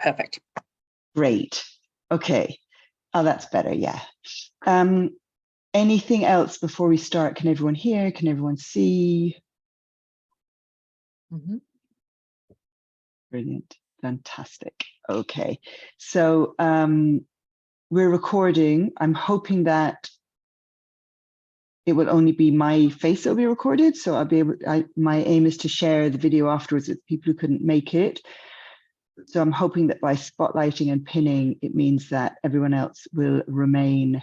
Perfect. Great. Okay. Oh, that's better. Yeah. Anything else before we start? Can everyone hear? Can everyone see? Mm-hmm. Brilliant. Fantastic. Okay. So we're recording. I'm hoping that it will only be my face that will be recorded. So I'll be able, my aim is to share the video afterwards with people who couldn't make it. So I'm hoping that by spotlighting and pinning, it means that everyone else will remain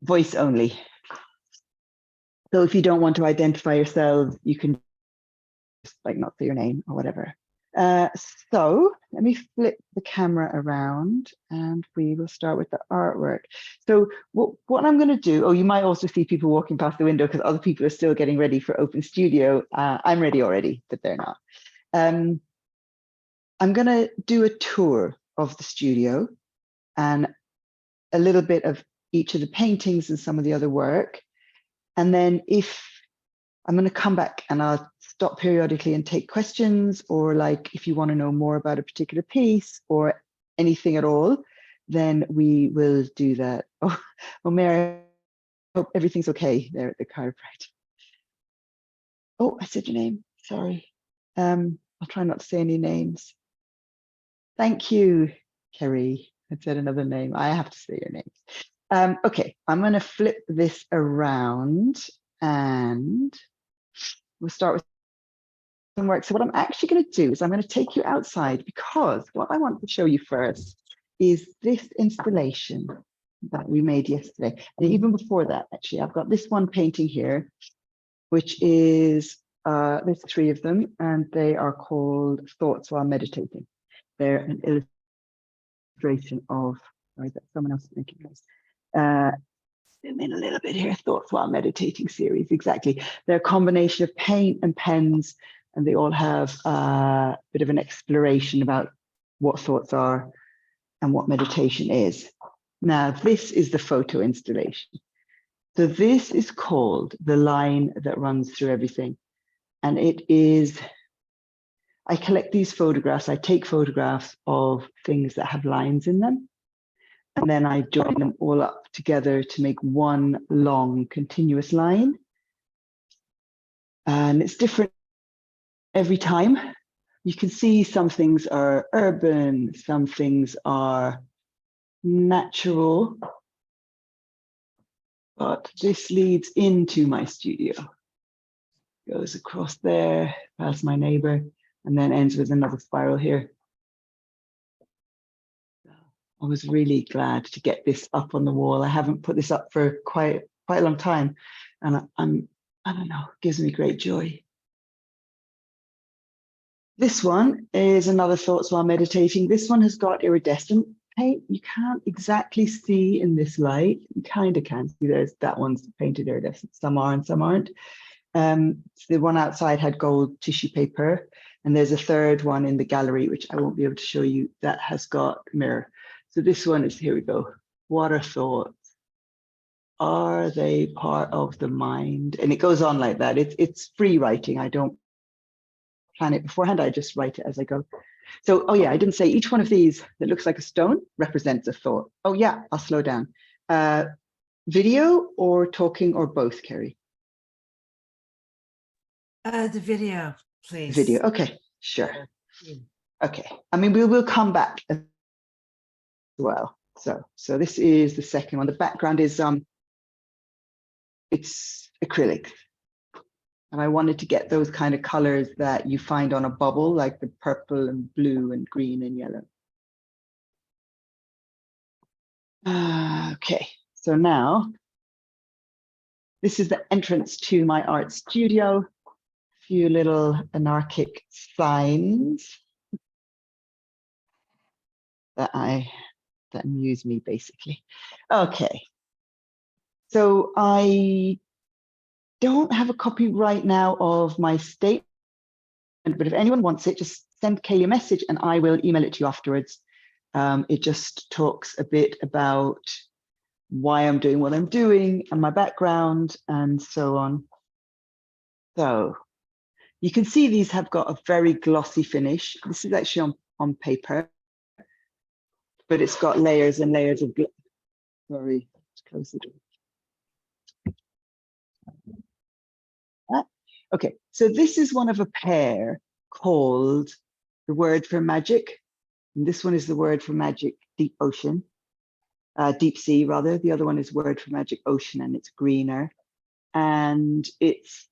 voice only. So if you don't want to identify yourselves, you can just like not say your name or whatever. So let me flip the camera around and we will start with the artwork. So what I'm going to do, oh, you might also see people walking past the window because other people are still getting ready for Open Studio. I'm ready already, but they're not. I'm going to do a tour of the studio and a little bit of each of the paintings and some of the other work. And then if I'm going to come back and I'll stop periodically and take questions, or like if you want to know more about a particular piece or anything at all, then we will do that. Oh, Mary, I hope everything's okay there at the chiropractor. Oh, I said your name. Sorry. I'll try not to say any names. Thank you, Kerry. I said another name. I have to say your names. Okay, I'm going to flip this around and we'll start with some work. So what I'm actually going to do is I'm going to take you outside because what I want to show you first is this installation that we made yesterday. And even before that, actually, I've got this one painting here, which is, there's 3 of them, and they are called Thoughts While Meditating. They're an illustration of, sorry, that's someone else making this. Zoom in a little bit here, Thoughts While Meditating series, exactly. They're a combination of paint and pens, and they all have a bit of an exploration about what thoughts are and what meditation is. Now, this is the photo installation. So this is called The Line That Runs Through Everything. And it is, I collect these photographs, I take photographs of things that have lines in them. And then I join them all up together to make one long continuous line. And it's different every time. You can see some things are urban, some things are natural, but this leads into my studio. Goes across there, past my neighbor, and then ends with another spiral here. I was really glad to get this up on the wall. I haven't put this up for quite a long time, and I don't know, it gives me great joy. This one is another Thoughts While Meditating. This one has got iridescent paint. You can't exactly see in this light. You kind of can see that one's painted iridescent. Some are and some aren't. The one outside had gold tissue paper, and there's a third one in the gallery, which I won't be able to show you, that has got mirror. So this one is, here we go. What are thoughts? Are they part of the mind? And it goes on like that. It's free writing. I don't plan it beforehand. I just write it as I go. So, oh yeah, I didn't say each one of these that looks like a stone represents a thought. Oh yeah, I'll slow down. Video or talking or both, Kerry? The video, please. Video, okay, sure. Okay, I mean, we will come back as well. So this is the second one. The background is, it's acrylic. And I wanted to get those kind of colors that you find on a bubble, like the purple and blue and green and yellow. Okay, so now this is the entrance to my art studio. A few little anarchic signs that amuse me, basically. Okay, so I don't have a copy right now of my statement, but if anyone wants it, just send Kaylee a message and I will email it to you afterwards. It just talks a bit about why I'm doing what I'm doing and my background and so on. So you can see these have got a very glossy finish. This is actually on on paper, but it's got layers and layers of, sorry, let's close the door. Okay, so this is one of a pair called The Word for Magic. And this one is The Word for Magic Deep Ocean, Deep Sea rather. The other one is Word for Magic Ocean, and it's greener. And it's,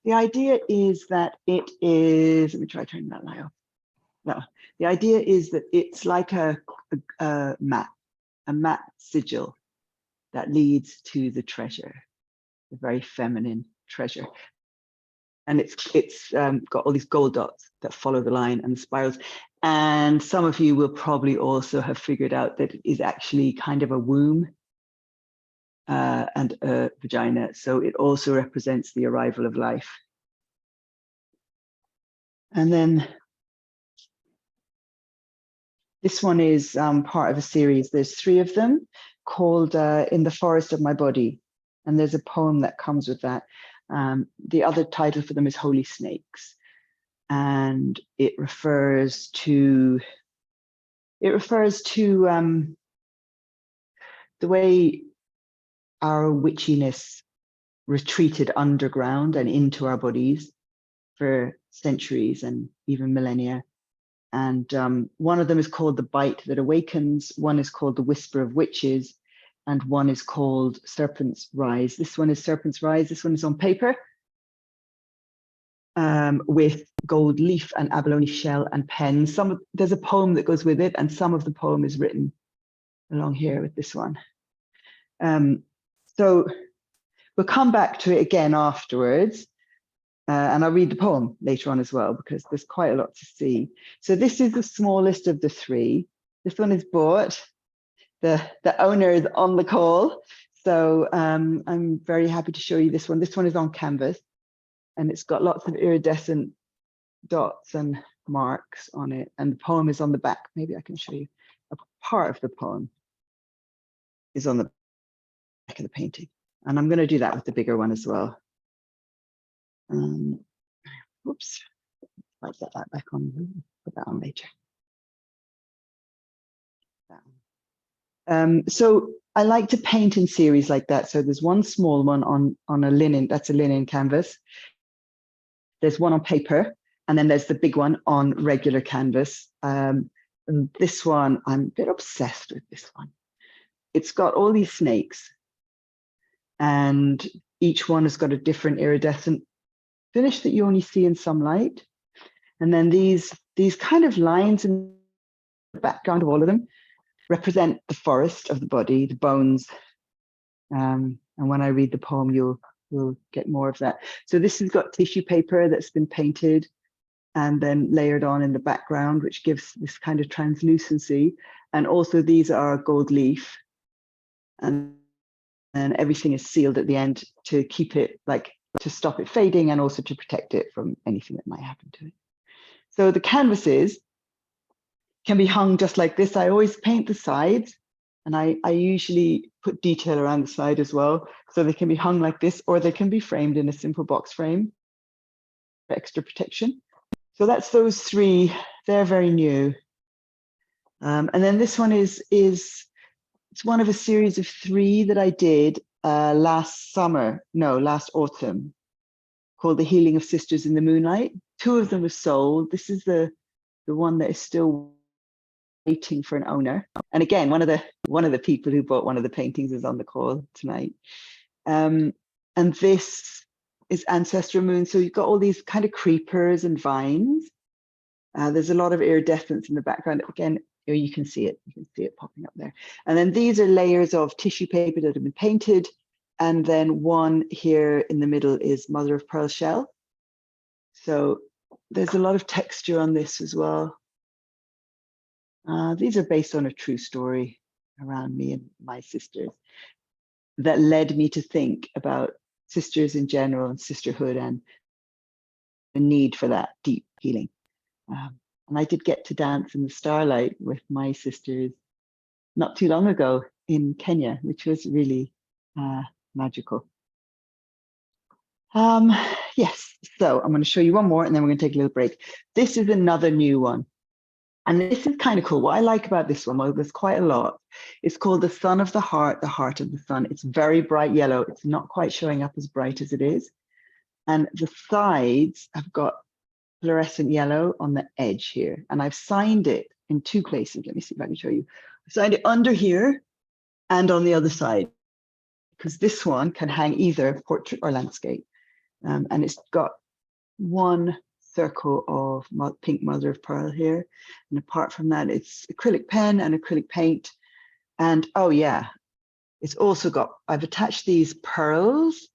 the idea is that it is, let me try turning that light off. No, the idea is that it's like a map sigil that leads to the treasure, the very feminine treasure. And it's got all these gold dots that follow the line and the spirals. And some of you will probably also have figured out that it is actually kind of a womb and a vagina. So it also represents the arrival of life. And then this one is part of a series. There's 3 of them called In the Forest of My Body. And there's a poem that comes with that. The other title for them is Holy Snakes. And it refers to the way our witchiness retreated underground and into our bodies for centuries and even millennia. And one of them is called The Bite That Awakens, one is called The Whisper of Witches, and one is called Serpents Rise. This one is Serpents Rise. This one is on paper with gold leaf and abalone shell and pen. There's a poem that goes with it, and some of the poem is written along here with this one. So we'll come back to it again afterwards. And I'll read the poem later on as well, because there's quite a lot to see. So this is the smallest of the 3. This one is bought. The owner is on the call. So I'm very happy to show you this one. This one is on canvas, and it's got lots of iridescent dots and marks on it. And the poem is on the back. Maybe I can show you a part of the poem is on the back of the painting. And I'm going to do that with the bigger one as well. Whoops, might get that back on, put that on later. So I like to paint in series like that. So there's one small one on a linen, that's a linen canvas. There's one on paper, and then there's the big one on regular canvas. And this one, I'm a bit obsessed with this one. It's got all these snakes, and each one has got a different iridescent finish that you only see in some light. And then these kind of lines in the background of all of them represent the forest of the body, the bones. And when I read the poem, you'll get more of that. So this has got tissue paper that's been painted and then layered on in the background, which gives this kind of translucency. And also these are gold leaf. And everything is sealed at the end to keep it, like, to stop it fading, and also to protect it from anything that might happen to it. So the canvases can be hung just like this. I always paint the sides, and I usually put detail around the side as well. So they can be hung like this, or they can be framed in a simple box frame for extra protection. So that's those 3. They're very new. And then this one is it's one of a series of 3 that I did last autumn, called The Healing of Sisters in the Moonlight. 2 of them were sold. This is the one that is still waiting for an owner. And again, one of the people who bought one of the paintings is on the call tonight. And this is Ancestral Moon. So you've got all these kind of creepers and vines. There's a lot of iridescence in the background. Again, you can see it. You can see it popping up there. And then these are layers of tissue paper that have been painted. And then one here in the middle is mother of pearl shell. So there's a lot of texture on this as well. These are based on a true story around me and my sisters that led me to think about sisters in general and sisterhood and the need for that deep healing. And I did get to dance in the starlight with my sisters not too long ago in Kenya, which was really magical. Yes, so I'm going to show you one more and then we're going to take a little break. This is another new one. And this is kind of cool. What I like about this one, well, there's quite a lot. It's called the Sun of the Heart of the Sun. It's very bright yellow. It's not quite showing up as bright as it is. And the sides have got fluorescent yellow on the edge here. And I've signed it in two places. Let me see if I can show you. I've signed it under here and on the other side, because this one can hang either portrait or landscape. And it's got one circle of pink mother of pearl here. And apart from that, it's acrylic pen and acrylic paint. And oh yeah, it's also got, I've attached these pearls,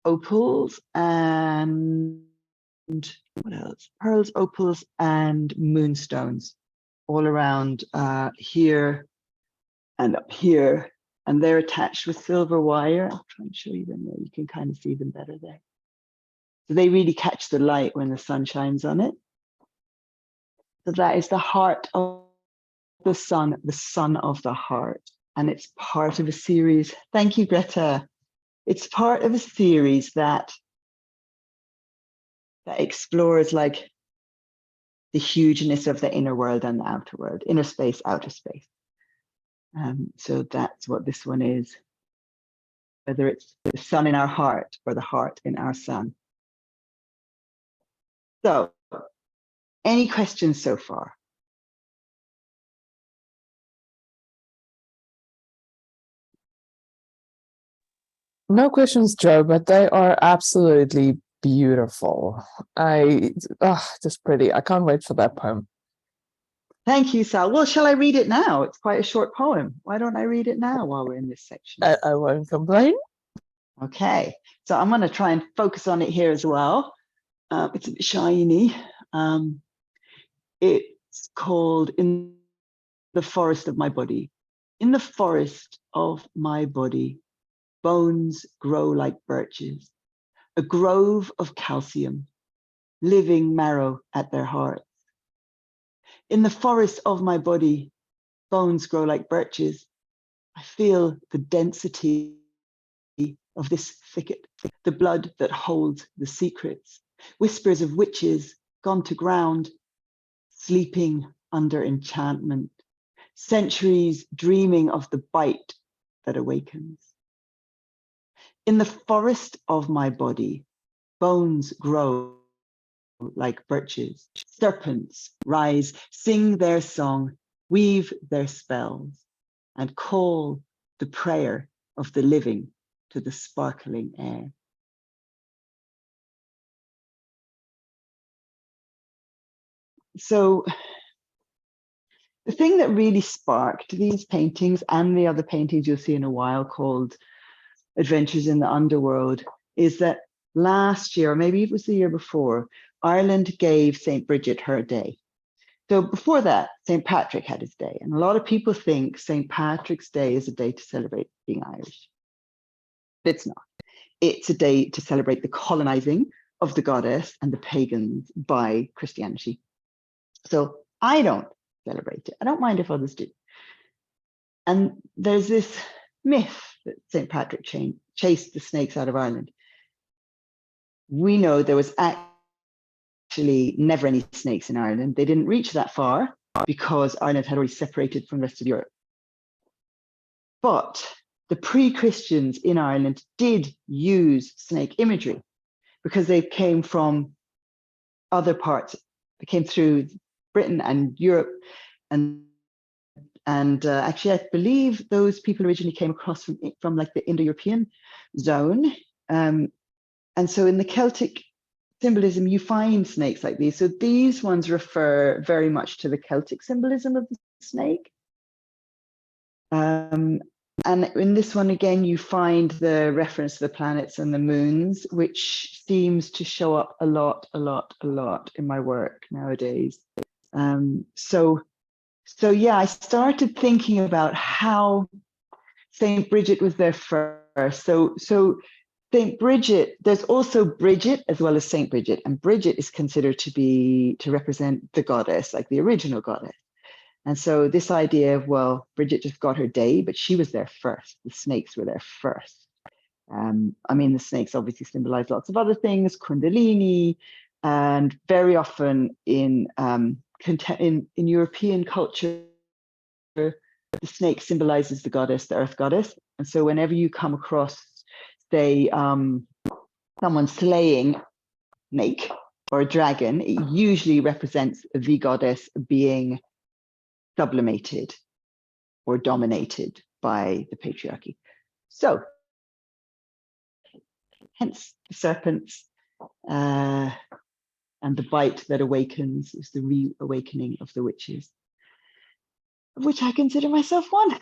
opals, and what else? Pearls, opals, and moonstones all around here and up here. And they're attached with silver wire. I'll try and show you them there. You can kind of see them better there. So they really catch the light when the sun shines on it. So that is the heart of the sun of the heart. And it's part of a series. Thank you, Greta. It's part of a series that explores like the hugeness of the inner world and the outer world, inner space, outer space. So that's what this one is, whether it's the sun in our heart or the heart in our sun. So, any questions so far? No questions, Joe, but they are absolutely beautiful. Just pretty. I can't wait for that poem. Thank you, Sal. Well, shall I read it now? It's quite a short poem. Why don't I read it now while we're in this section? I won't complain. Okay, so I'm going to try and focus on it here as well. It's a bit shiny. It's called In the Forest of My Body. In the forest of my body, bones grow like birches, a grove of calcium, living marrow at their hearts. In the forest of my body, bones grow like birches. I feel the density of this thicket, the blood that holds the secrets, whispers of witches gone to ground, sleeping under enchantment, centuries dreaming of the bite that awakens. In the forest of my body, bones grow like birches. Serpents rise, sing their song, weave their spells, and call the prayer of the living to the sparkling air. So the thing that really sparked these paintings and the other paintings you'll see in a while called Adventures in the Underworld is that last year, or maybe it was the year before, Ireland gave St. Brigit her day. So before that, St. Patrick had his day. And a lot of people think St. Patrick's Day is a day to celebrate being Irish. But it's not. It's a day to celebrate the colonizing of the goddess and the pagans by Christianity. So I don't celebrate it. I don't mind if others do. And there's this myth that St. Patrick chased the snakes out of Ireland. We know there was actually never any snakes in Ireland. They didn't reach that far because Ireland had already separated from the rest of Europe. But the pre-Christians in Ireland did use snake imagery because they came from other parts. They came through Britain and Europe. And actually, I believe those people originally came across from like the Indo-European zone. And so in the Celtic symbolism, you find snakes like these. So these ones refer very much to the Celtic symbolism of the snake. And in this one, again, you find the reference to the planets and the moons, which seems to show up a lot in my work nowadays. So yeah, I started thinking about how St. Brigit was there first. So St. Brigit, there's also Brigit as well as St. Brigit, and Brigit is considered to represent the goddess, like the original goddess. And so this idea of, well, Brigit just got her day, but she was there first. The snakes were there first. I mean, the snakes obviously symbolize lots of other things, Kundalini, and very often in European culture, the snake symbolizes the goddess, the earth goddess. And so whenever you come across, say, someone slaying a snake or a dragon, it usually represents the goddess being sublimated or dominated by the patriarchy. So, hence the serpents, and the bite that awakens is the reawakening of the witches, of which I consider myself one.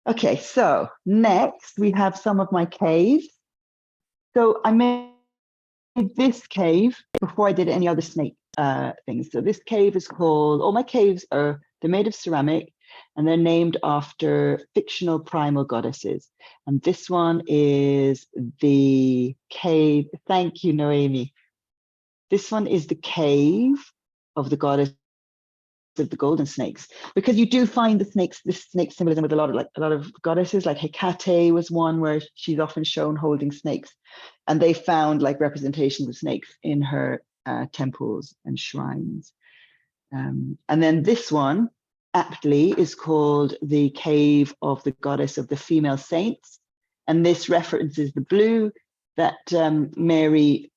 Okay, so next we have some of my caves. So I made this cave before I did any other snake things. So this cave is called, all my caves they're made of ceramic, and they're named after fictional primal goddesses. And this one is the cave, thank you, Noemi. This one is the cave of the goddess of the golden snakes, because you do find the snakes, this snake symbolism with a lot of goddesses, like Hecate was one where she's often shown holding snakes, and they found like representations of snakes in her temples and shrines. And then this one aptly is called the cave of the goddess of the female saints, and this references the blue that Mary,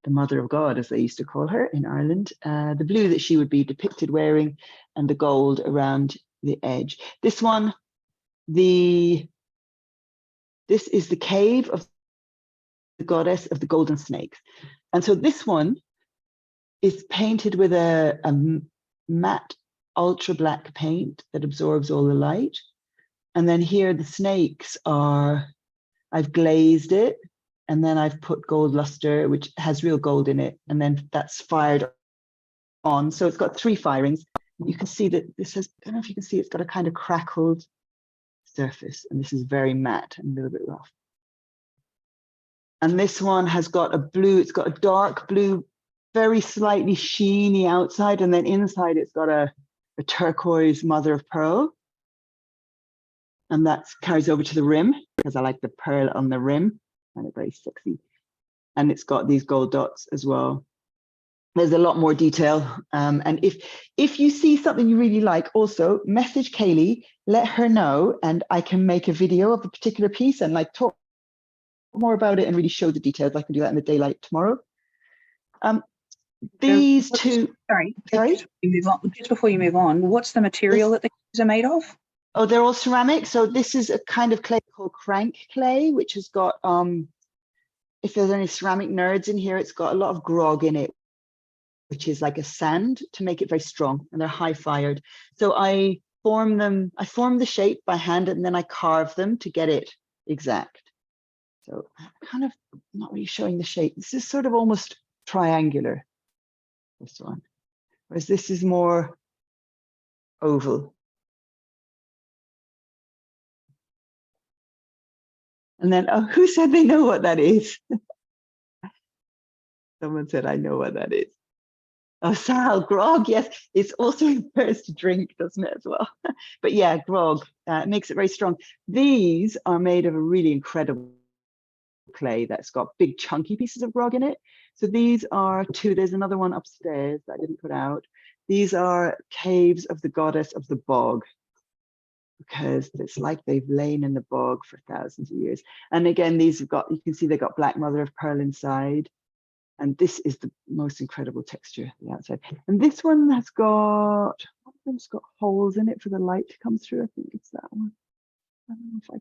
the mother of God, as they used to call her in Ireland, the blue that she would be depicted wearing, and the gold around the edge. This one, this is the cave of the goddess of the golden snakes. And so this one is painted with a matte ultra black paint that absorbs all the light. And then here the snakes are, I've glazed it, and then I've put gold luster, which has real gold in it, and then that's fired on. So it's got 3 firings. You can see that this has, I don't know if you can see, it's got a kind of crackled surface, and this is very matte and a little bit rough. And this one has got a blue, it's got a dark blue, very slightly sheeny outside, and then inside it's got a turquoise mother of pearl. And that carries over to the rim, because I like the pearl on the rim. And it's very sexy, and it's got these gold dots as well. There's a lot more detail, and if you see something you really like, also message Kaylee, let her know, and I can make a video of a particular piece and like talk more about it and really show the details. I can do that in the daylight tomorrow. These two. Sorry. Just before you move on, what's the material that the caves are made of? Oh, they're all ceramic. So this is a kind of clay called crank clay, which has got, if there's any ceramic nerds in here, it's got a lot of grog in it, which is like a sand to make it very strong, and they're high fired. So I form the shape by hand, and then I carve them to get it exact. So I'm kind of not really showing the shape. This is sort of almost triangular, this one, whereas this is more oval. And then, oh, who said they know what that is? Someone said, I know what that is. Oh, Sal, grog, yes. It's also refers to drink, doesn't it, as well? But yeah, grog, makes it very strong. These are made of a really incredible clay that's got big chunky pieces of grog in it. So these are 2, there's another one upstairs that I didn't put out. These are caves of the goddess of the bog, because it's like they've lain in the bog for thousands of years. And again, these have got, you can see they've got black mother of pearl inside. And this is the most incredible texture on the outside. And this one has got, one of them's got holes in it for the light to come through. I think it's that one. I don't know if I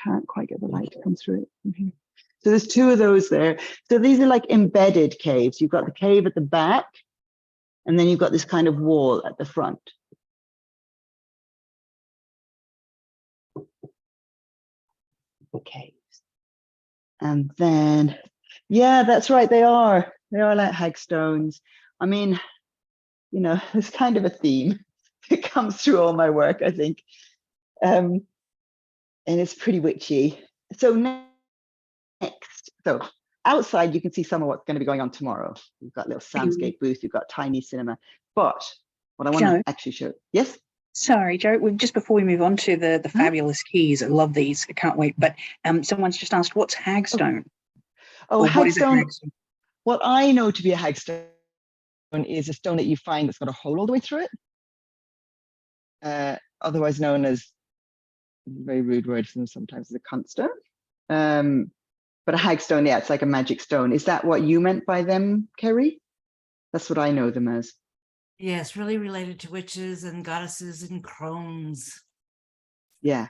can't quite get the light to come through it from here. So there's 2 of those there. So these are like embedded caves. You've got the cave at the back, and then you've got this kind of wall at the front. Caves. And then, yeah, that's right, they are like hagstones. I mean, you know, there's kind of a theme that comes through all my work, I think, and it's pretty witchy. So next, so outside you can see some of what's going to be going on tomorrow. We've got a little soundscape booth, we've got tiny cinema, but what I want to actually show, yes? Sorry, Joe. Just before we move on to the fabulous keys, I love these. I can't wait. But someone's just asked, what's hagstone? Oh, Or what is a hagstone. hagstone? What I know to be a hagstone is a stone that you find that's got a hole all the way through it. Otherwise known as, a very rude word for them sometimes, as a cunt stone. But a hagstone, yeah, it's like a magic stone. Is that what you meant by them, Kerry? That's what I know them as. Yes, really related to witches and goddesses and crones. Yeah,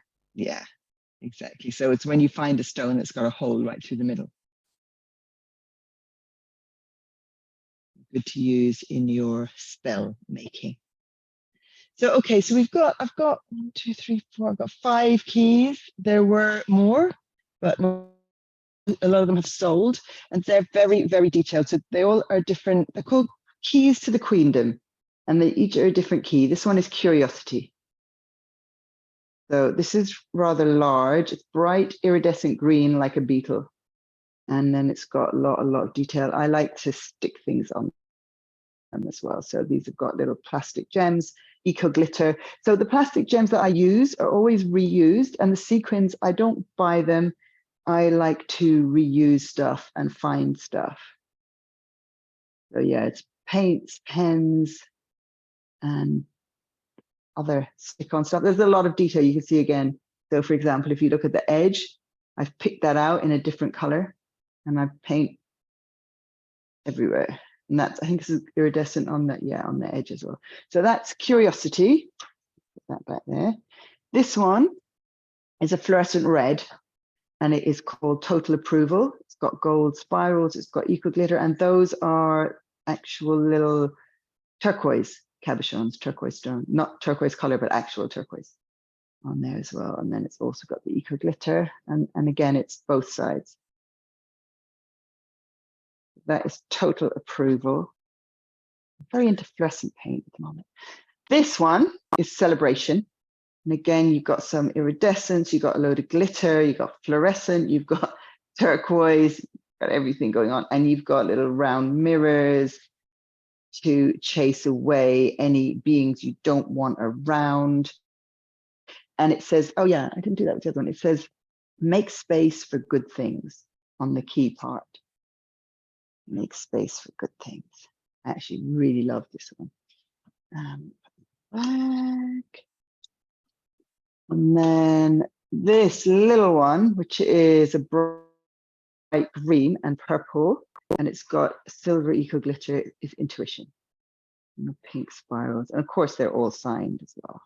exactly. So it's when you find a stone that's got a hole right through the middle. Good to use in your spell making. So, okay, so I've got 1, 2, 3, 4, I've got 5 keys. There were more, but a lot of them have sold, and they're very, very detailed. So they all are different. They're called keys to the Queendom, and they each are a different key. This one is curiosity. So this is rather large. It's bright iridescent green like a beetle. And then it's got a lot of detail. I like to stick things on them as well. So these have got little plastic gems, eco glitter. So the plastic gems that I use are always reused, and the sequins, I don't buy them. I like to reuse stuff and find stuff. So yeah, it's paints, pens, and other stick-on stuff. There's a lot of detail you can see again. So for example, if you look at the edge, I've picked that out in a different color, and I paint everywhere. And that's, I think this is iridescent on that, yeah, on the edge as well. So that's curiosity. Put that back there. This one is a fluorescent red, and it is called Total Approval. It's got gold spirals, it's got eco glitter, and those are actual little turquoise cabochons, turquoise stone, not turquoise color, but actual turquoise on there as well. And then it's also got the eco glitter, and again, it's both sides. That is Total Approval. I'm very into fluorescent paint at the moment. This one is Celebration. And again, you've got some iridescence, you've got a load of glitter, you've got fluorescent, you've got turquoise, you've got everything going on. And you've got little round mirrors to chase away any beings you don't want around. And it says, oh yeah, I didn't do that with the other one. It says, make space for good things on the key part. Make space for good things. I actually really love this one. Back. And then this little one, which is a bright green and purple, and it's got silver eco glitter, is Intuition. And the pink spirals. And of course, they're all signed as well.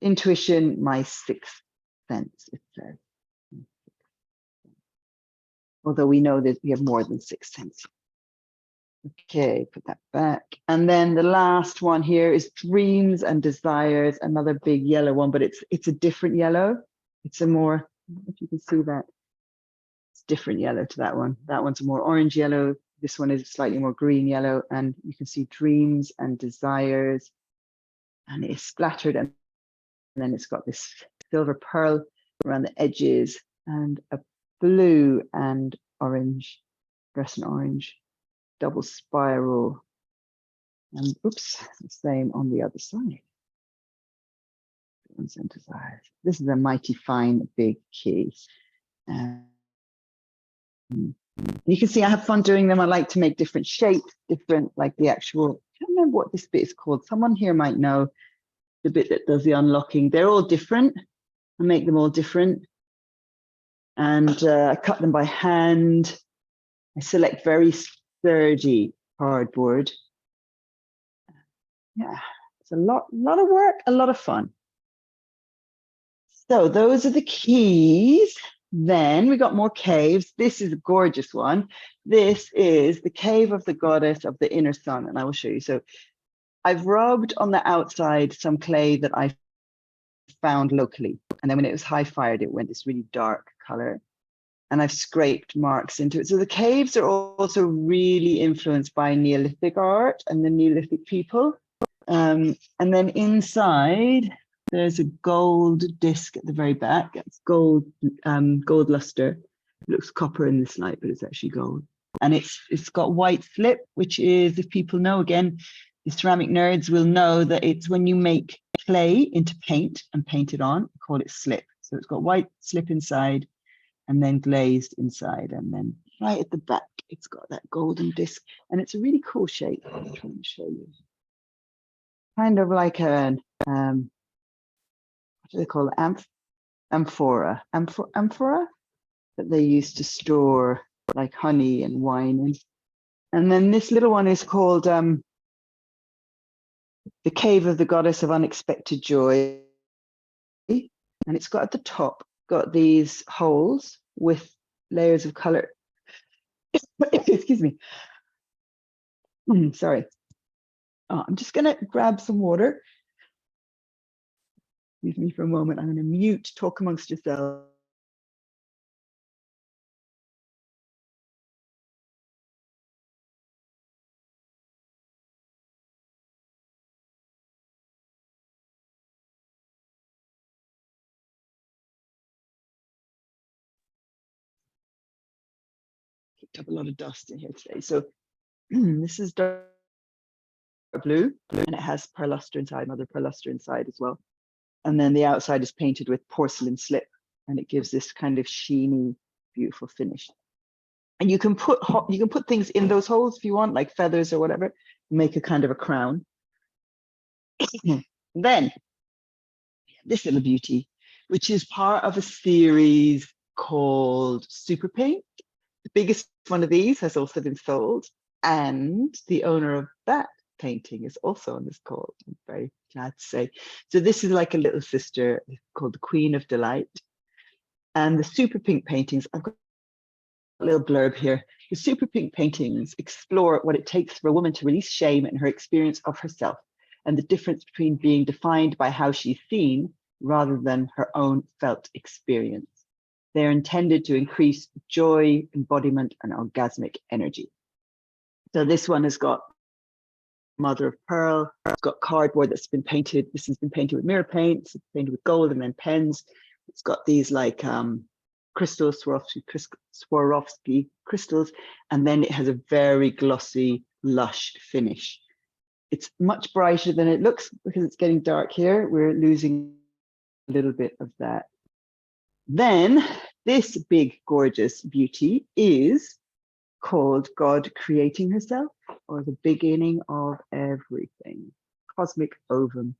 Intuition, my sixth sense, it says. Although we know that we have more than 6 senses. Okay, put that back. And then the last one here is Dreams and Desires, another big yellow one, but it's a different yellow. It's a more, I don't know if you can see that. It's different yellow to that one. That one's a more orange yellow. This one is slightly more green yellow, and you can see Dreams and Desires, and it's splattered, and then it's got this silver pearl around the edges, and a blue and orange, fluorescent orange, double spiral, and oops, the same on the other side. This is a mighty fine big key. You can see I have fun doing them. I like to make different shapes, different, like the actual, I can't remember what this bit is called. Someone here might know the bit that does the unlocking. They're all different. I make them all different. And I cut them by hand. I select very sturdy cardboard. Yeah, it's a lot of work, a lot of fun. So those are the keys. Then we got more caves. This is a gorgeous one. This is the cave of the goddess of the inner sun, and I will show you. So I've rubbed on the outside some clay that I found locally, and then when it was high fired, it went this really dark color, and I've scraped marks into it. So the caves are also really influenced by Neolithic art and the Neolithic people. And then inside, there's a gold disc at the very back. It's gold, gold luster. It looks copper in this light, but it's actually gold. And it's got white flip, which is, if people know, again, the ceramic nerds will know that it's when you make clay into paint and paint it on, we call it slip. So it's got white slip inside and then glazed inside. And then right at the back, it's got that golden disc. And it's a really cool shape. I'm trying to show you. Kind of like an, what do they call it? Amphora. Amphora that they used to store like honey and wine in. And then this little one is called the Cave of the Goddess of Unexpected Joy. And it's got at the top, got these holes with layers of color. Excuse me. Sorry. Oh, I'm just going to grab some water. Excuse me for a moment. I'm going to mute, talk amongst yourselves. Picked up a lot of dust in here today. So this is dark blue, and it has perluster inside, mother perluster inside as well. And then the outside is painted with porcelain slip, and it gives this kind of sheeny, beautiful finish. And you can put things in those holes if you want, like feathers or whatever, make a kind of a crown. Then this little beauty, which is part of a series called Super Paint. The biggest one of these has also been sold, and the owner of that painting is also on this call. I'm very glad to say. So this is like a little sister called the Queen of Delight. And the Super Pink paintings, I've got a little blurb here. The Super Pink paintings explore what it takes for a woman to release shame in her experience of herself, and the difference between being defined by how she's seen rather than her own felt experience. They're intended to increase joy, embodiment, and orgasmic energy. So this one has got mother of pearl. It's got cardboard that's been painted. This has been painted with mirror paints, it's painted with gold and then pens. It's got these like crystals, Swarovski crystals, and then it has a very glossy, lush finish. It's much brighter than it looks because it's getting dark here. We're losing a little bit of that. Then this big, gorgeous beauty is called God Creating Herself, or the beginning of everything, cosmic ovum.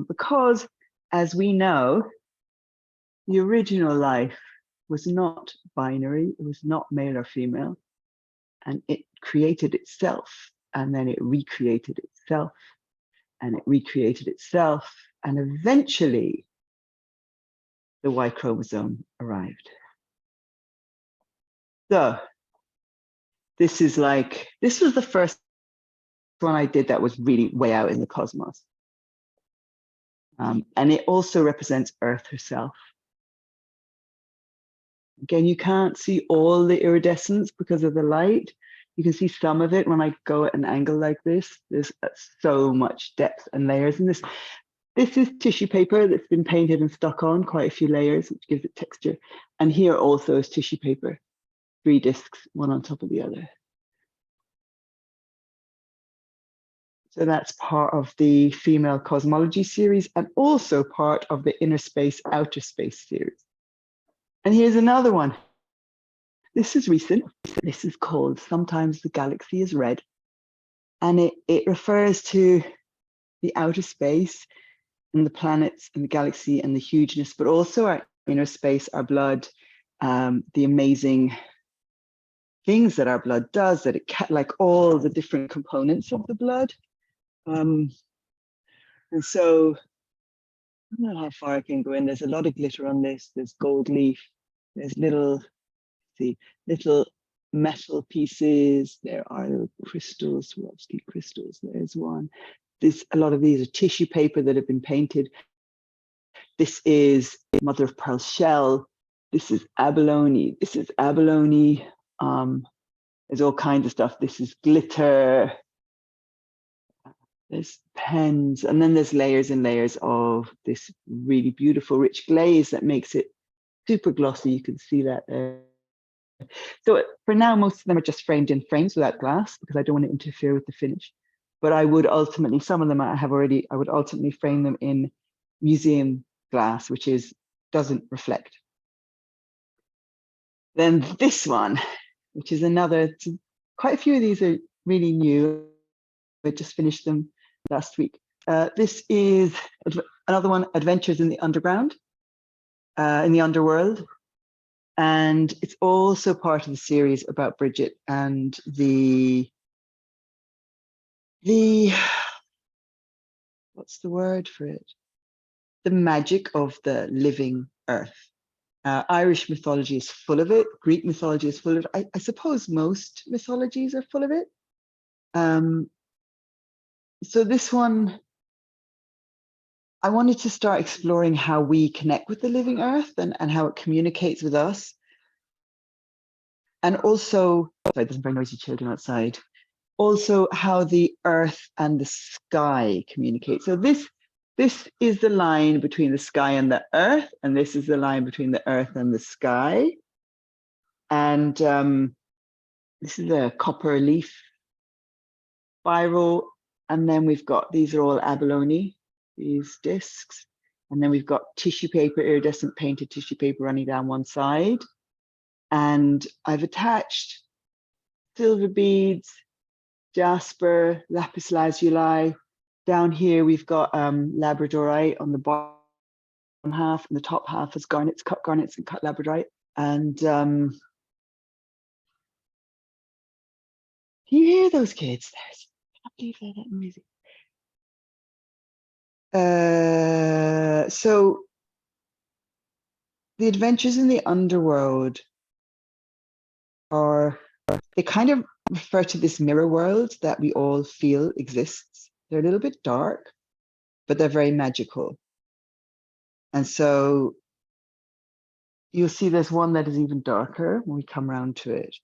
Because as we know, the original life was not binary, it was not male or female, and it created itself, and then it recreated itself, and it recreated itself, and eventually the Y chromosome arrived. So this is like, this was the first one I did that was really way out in the cosmos. And it also represents Earth herself. Again, you can't see all the iridescence because of the light. You can see some of it when I go at an angle like this. There's so much depth and layers in this. This is tissue paper that's been painted and stuck on, quite a few layers, which gives it texture. And here also is tissue paper, 3 discs, one on top of the other. So that's part of the Female Cosmology series and also part of the Inner Space, Outer Space series. And here's another one. This is recent. This is called Sometimes the Galaxy is Red. And it refers to the outer space and the planets and the galaxy and the hugeness, but also our inner space, our blood, the amazing things that our blood does, that it like all the different components of the blood. And so I don't know how far I can go in. There's a lot of glitter on this. There's gold leaf. There's little metal pieces. There are little crystals, Swarovski crystals. There's one. A lot of these are tissue paper that have been painted. This is mother of pearl shell. This is abalone. This is abalone. There's all kinds of stuff. This is glitter. There's pens, and then there's layers and layers of this really beautiful rich glaze that makes it super glossy. You can see that there. So for now, most of them are just framed in frames without glass because I don't want to interfere with the finish. but I would ultimately, some of them I would ultimately frame them in museum glass, which doesn't reflect. Then this one, which is another, quite a few of these are really new. I just finished them last week. This is another one, Adventures in the Underground, in the Underworld. And it's also part of the series about Brigit and the what's the word for it? The magic of the living earth. Irish mythology is full of it. Greek mythology is full of it. I suppose most mythologies are full of it. So this one, I wanted to start exploring how we connect with the living earth and how it communicates with us. And also, sorry, there's very noisy children outside. Also how the earth and the sky communicate. So this is the line between the sky and the earth, and this is the line between the earth and the sky. And this is a copper leaf spiral. And then we've got, these are all abalone, these discs. And then we've got tissue paper, iridescent painted tissue paper running down one side. And I've attached silver beads, jasper, lapis lazuli. Down here, we've got labradorite on the bottom half, and the top half is garnets and cut labradorite. And do you hear those kids? I can't believe they're that noisy. So the adventures in the underworld they kind of refer to this mirror world that we all feel exists. They're a little bit dark, but they're very magical. And so you'll see there's one that is even darker when we come around to it.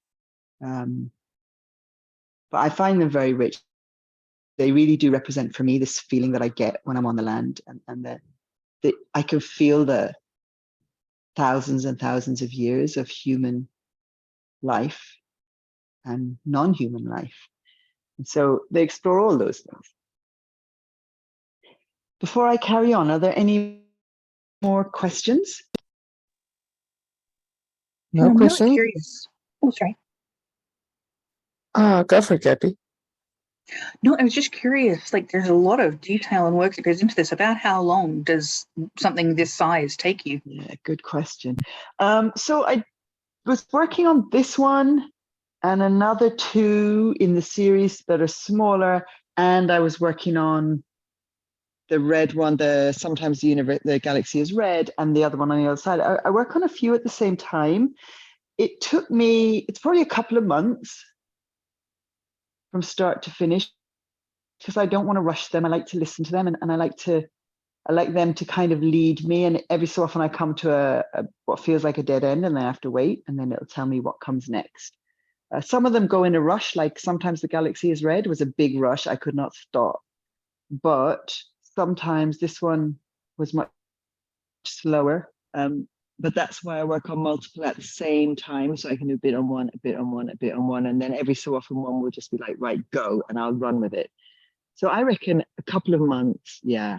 But I find them very rich. They really do represent for me this feeling that I get when I'm on the land, and that I can feel the thousands and thousands of years of human life and non-human life. And so they explore all those things. Before I carry on, are there any more questions? No I'm really question? curious. Oh, sorry. Go for it, Gabby. No, I was just curious. Like, there's a lot of detail and work that goes into this. About how long does something this size take you? Yeah, good question. So I was working on this one and another two in the series that are smaller, and I was working on the red one, sometimes the galaxy is red, and the other one on the other side. I work on a few at the same time. It took me, it's probably a couple of months from start to finish, because I don't want to rush them. I like to listen to them, and I like them to kind of lead me. And every so often I come to what feels like a dead end, and then I have to wait, and then it'll tell me what comes next. Some of them go in a rush, like sometimes the galaxy is red was a big rush. I could not stop. But sometimes this one was much slower. But that's why I work on multiple at the same time. So I can do a bit on one, a bit on one, a bit on one. And then every so often one will just be like, right, go, and I'll run with it. So I reckon a couple of months. Yeah.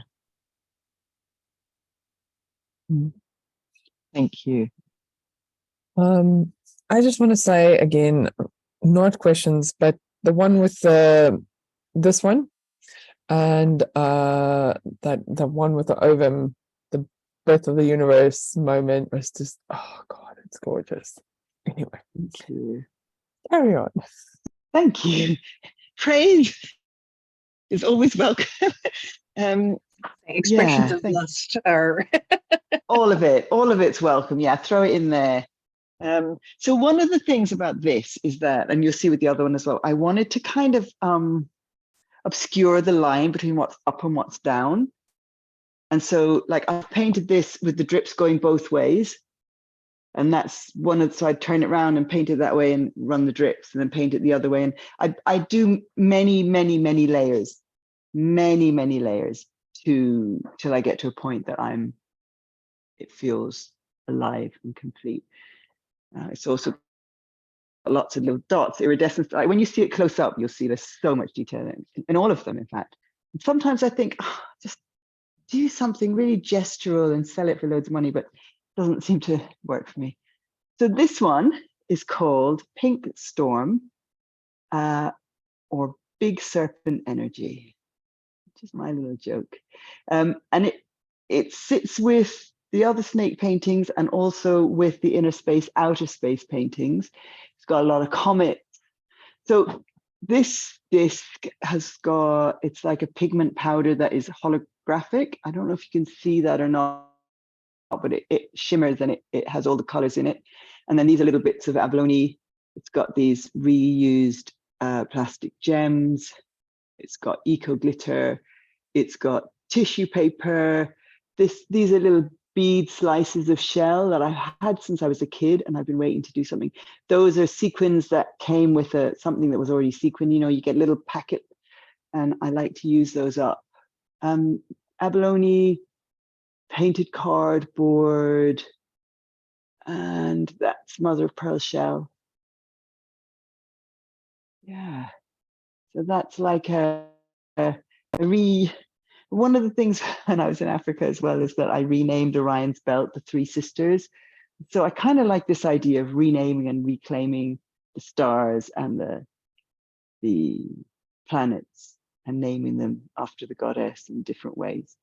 Thank you. I just want to say again, not questions, but the one with this one, and that the one with the ovum, the birth of the universe moment was just, oh God, it's gorgeous. Anyway, Thank you. carry on. Thank you. Praise is always welcome. Expressions Yeah, of lust are all of it's welcome. Yeah, throw it in there. So one of the things about this is that, and you'll see with the other one as well, I wanted to kind of obscure the line between what's up and what's down. And so like I've painted this with the drips going both ways. And that's so I'd turn it around and paint it that way and run the drips, and then paint it the other way. And I do many, many, many layers, till I get to a point that it feels alive and complete. It's also lots of little dots, iridescent. Like when you see it close up, you'll see there's so much detail in all of them, in fact. And sometimes I think, oh, just do something really gestural and sell it for loads of money, but it doesn't seem to work for me. So this one is called Pink Storm, or Big Serpent Energy, which is my little joke. And it sits with the other snake paintings and also with the inner space, outer space paintings. It's got a lot of comets. So this disc has got, it's like a pigment powder that is holographic. I don't know if you can see that or not, but it shimmers and it has all the colors in it. And then these are little bits of abalone. It's got these reused plastic gems. It's got eco glitter. It's got tissue paper. These are little bead slices of shell that I've had since I was a kid, and I've been waiting to do something. Those are sequins that came with something that was already sequined. You know, you get little packet, and I like to use those up. Abalone, painted cardboard, and that's mother of pearl shell. Yeah, so that's like one of the things when I was in Africa as well is that I renamed Orion's belt the Three Sisters. So I kind of like this idea of renaming and reclaiming the stars and the planets and naming them after the goddess in different ways,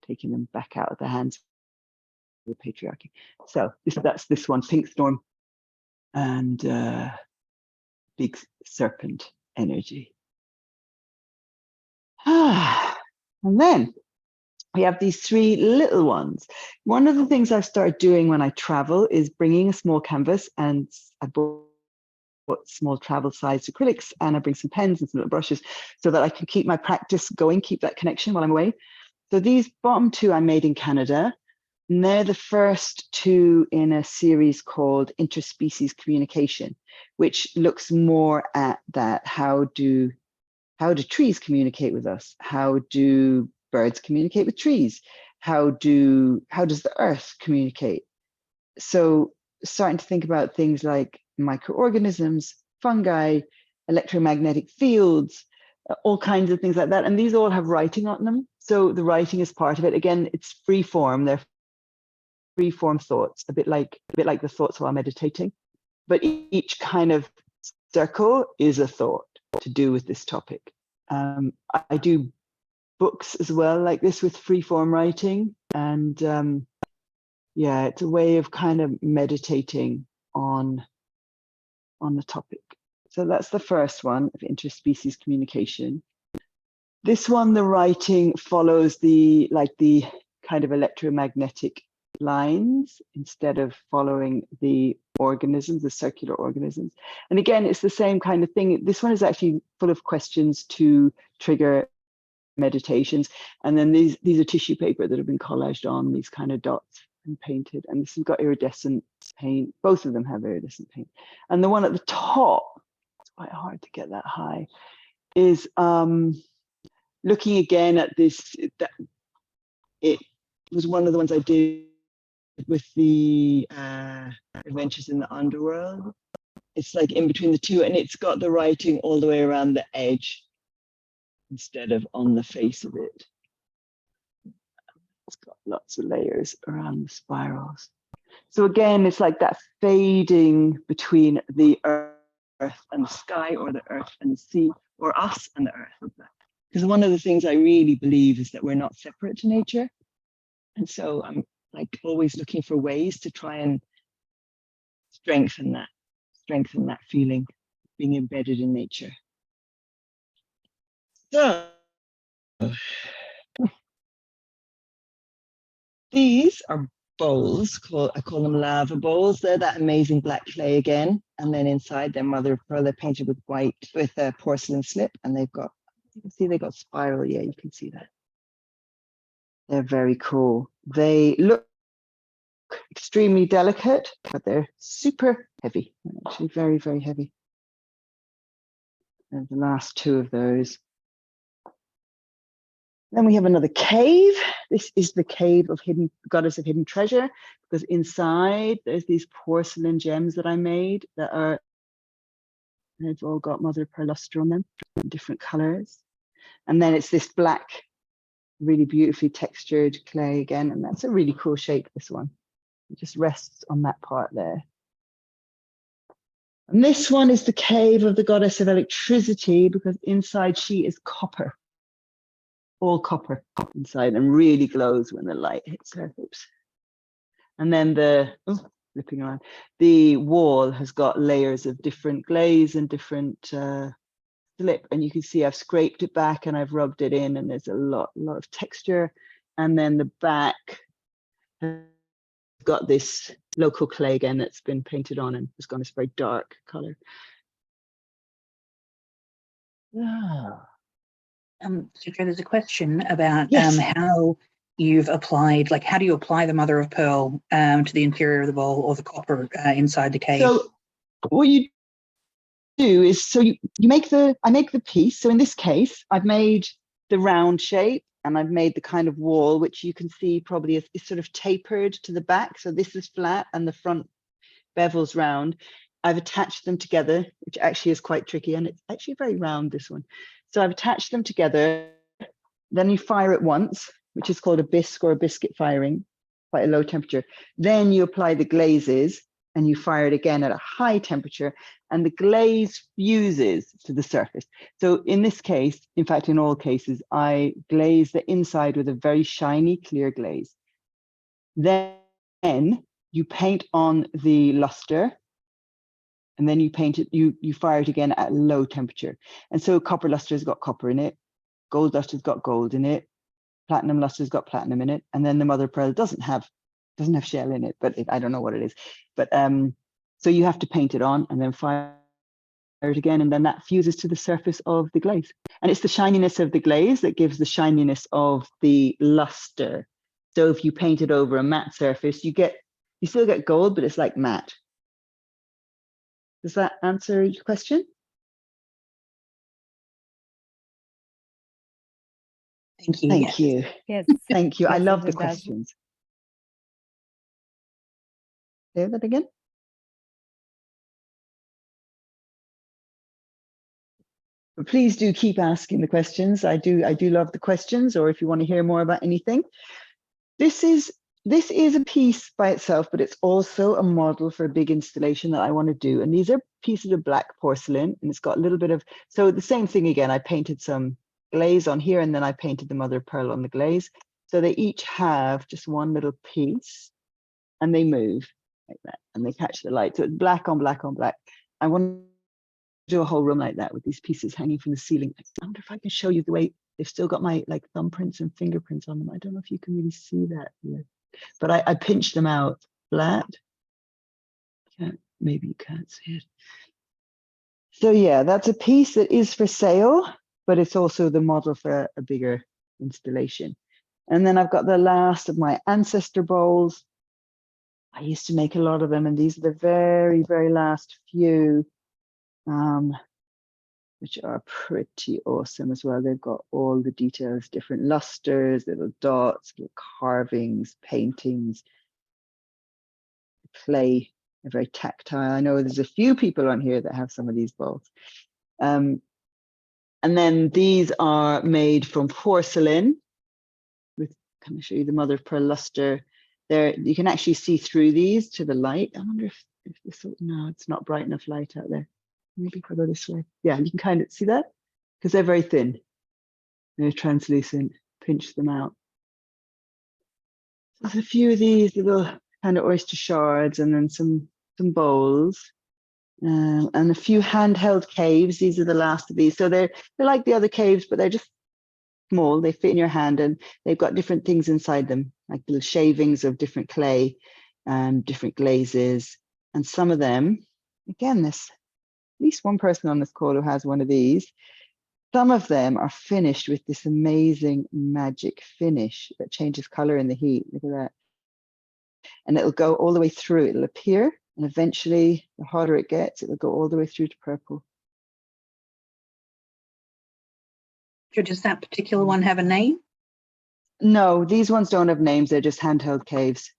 taking them back out of the hands of the patriarchy. So that's this one, Pink Storm and Big Serpent Energy. And then we have these three little ones. One of the things I've started doing when I travel is bringing a small canvas, and I bought small travel sized acrylics, and I bring some pens and some little brushes so that I can keep my practice going, keep that connection while I'm away. So these bottom two I made in Canada, and they're the first two in a series called Interspecies Communication, which looks more at that. How do trees communicate with us? How do birds communicate with trees? How does the earth communicate? So starting to think about things like microorganisms, fungi, electromagnetic fields, all kinds of things like that. And these all have writing on them. So the writing is part of it. Again, it's free form. They're free form thoughts, a bit like the thoughts while meditating. But each kind of circle is a thought to do with this topic. I do books as well like this with free form writing, and yeah, it's a way of kind of meditating on the topic. So that's the first one of interspecies communication. This one, the writing follows the kind of electromagnetic lines instead of following the organisms, the circular organisms. And again, it's the same kind of thing. This one is actually full of questions to trigger meditations. And then these are tissue paper that have been collaged on these kind of dots and painted. And this has got iridescent paint. Both of them have iridescent paint. And the one at the top, it's quite hard to get that high, is looking again at this. It was one of the ones I did with the Adventures in the Underworld. It's like in between the two, and it's got the writing all the way around the edge instead of on the face of it. It's got lots of layers around the spirals. So again, it's like that fading between the earth and the sky, or the earth and the sea, or us and the earth. Because one of the things I really believe is that we're not separate to nature. And so I'm like always looking for ways to try and strengthen that feeling, being embedded in nature. So these are bowls, I call them lava bowls. They're that amazing black clay again. And then inside they're mother of pearl. They're painted with white, with a porcelain slip. And they've got, you can see they got spiral. Yeah, you can see that. They're very cool. They look extremely delicate, but they're super heavy. They're actually very, very heavy. And the last two of those. Then we have another cave. This is the cave of goddess of hidden treasure, because inside there's these porcelain gems that I made that are They've all got mother of pearl luster on them, different colors. And then it's this black, really beautifully textured clay again. And that's a really cool shape, this one. It just rests on that part there. And this one is the cave of the goddess of electricity, because inside she is copper. All copper inside, and really glows when the light hits her. Oops. And then flipping around, the wall has got layers of different glaze and different slip, and you can see I've scraped it back and I've rubbed it in, and there's a lot of texture. And then the back has got this local clay again that's been painted on, and it's got this very dark color. So Jo, there's a question about Yes. how you've applied, like how do you apply the mother of pearl to the interior of the bowl or the copper inside the cave? So what you do is, so I make the piece. So in this case, I've made the round shape, and I've made the kind of wall, which you can see probably is sort of tapered to the back. So this is flat and the front bevel's round. I've attached them together, which actually is quite tricky, and it's actually very round, this one. So I've attached them together. Then you fire it once, which is called a bisque or a biscuit firing, quite a low temperature. Then you apply the glazes and you fire it again at a high temperature, and the glaze fuses to the surface. So in this case, in fact, in all cases, I glaze the inside with a very shiny, clear glaze. Then you paint on the luster, and then you paint it, you fire it again at low temperature. And so copper luster has got copper in it, gold luster's got gold in it, platinum luster's got platinum in it, and then the mother of pearl doesn't have shell in it, but I don't know what it is. But so you have to paint it on and then fire it again, and then that fuses to the surface of the glaze. And it's the shininess of the glaze that gives the shininess of the luster. So if you paint it over a matte surface, you still get gold, but it's like matte. Does that answer your question? Thank you. Thank you. Yes. Thank you. I Yes, love it the does. questions. Say that again. But please do keep asking the questions. I do love the questions, or if you want to hear more about anything. This is a piece by itself, but it's also a model for a big installation that I want to do. And these are pieces of black porcelain, and it's got a little bit of, so the same thing again, I painted some glaze on here, and then I painted the mother of pearl on the glaze. So they each have just one little piece, and they move like that, and they catch the light. So it's black on black on black. I want to do a whole room like that with these pieces hanging from the ceiling. I wonder if I can show you the way they've still got my like thumbprints and fingerprints on them. I don't know if you can really see that here, but I pinched them out flat. Maybe you can't see it. So yeah, that's a piece that is for sale, but it's also the model for a bigger installation. And then I've got the last of my ancestor bowls. I used to make a lot of them, and these are the very, very last few, which are pretty awesome as well. They've got all the details, different lusters, little dots, little carvings, paintings, clay, they're very tactile. I know there's a few people on here that have some of these bowls. And then these are made from porcelain. Can I show you the mother of pearl luster? There, you can actually see through these to the light. I wonder if this, no, it's not bright enough light out there. Maybe if I go this way. Yeah, you can kind of see that because they're very thin. They're translucent. Pinch them out. There's a few of these little kind of oyster shards, and then some bowls, and a few handheld caves. These are the last of these. So they're like the other caves, but they're just small. They fit in your hand, and they've got different things inside them, like little shavings of different clay and different glazes. And some of them, again, there's at least one person on this call who has one of these. Some of them are finished with this amazing magic finish that changes color in the heat. Look at that. And it'll go all the way through. It'll appear, and eventually, the hotter it gets, it will go all the way through to purple. Does that particular one have a name? No, these ones don't have names. They're just handheld caves.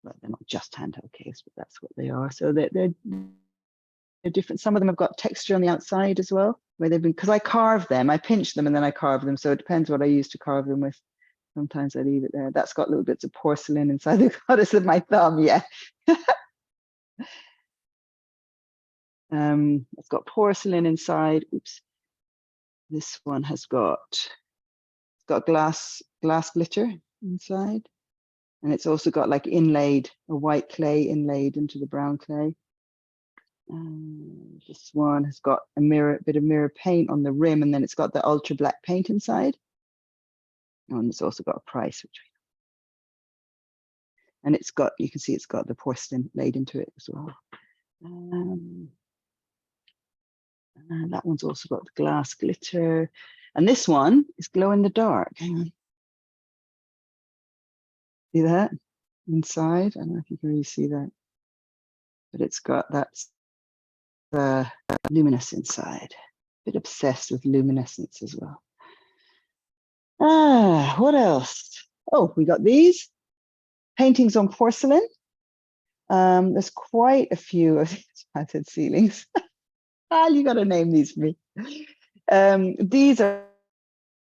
Well, they're not just handheld caves, but that's what they are. So they're different. Some of them have got texture on the outside as well, where they've been, because I carve them, I pinch them and then I carve them. So it depends what I use to carve them with. Sometimes I leave it there. That's got little bits of porcelain inside the goddess of my thumb, yeah. It's got porcelain inside. Oops. This one has got glass glitter inside. And it's also got like inlaid, a white clay inlaid into the brown clay. This one has got a bit of mirror paint on the rim, and then it's got the ultra black paint inside. Oh, and it's also got a price, and it's got, you can see it's got the porcelain laid into it as well. And that one's also got the glass glitter. And this one is glow in the dark. Hang on. See that inside? I don't know if you can really see that, but it's got the luminous inside. A bit obsessed with luminescence as well. What else? Oh, we got these paintings on porcelain. There's quite a few of these painted ceilings. You got to name these for me. These are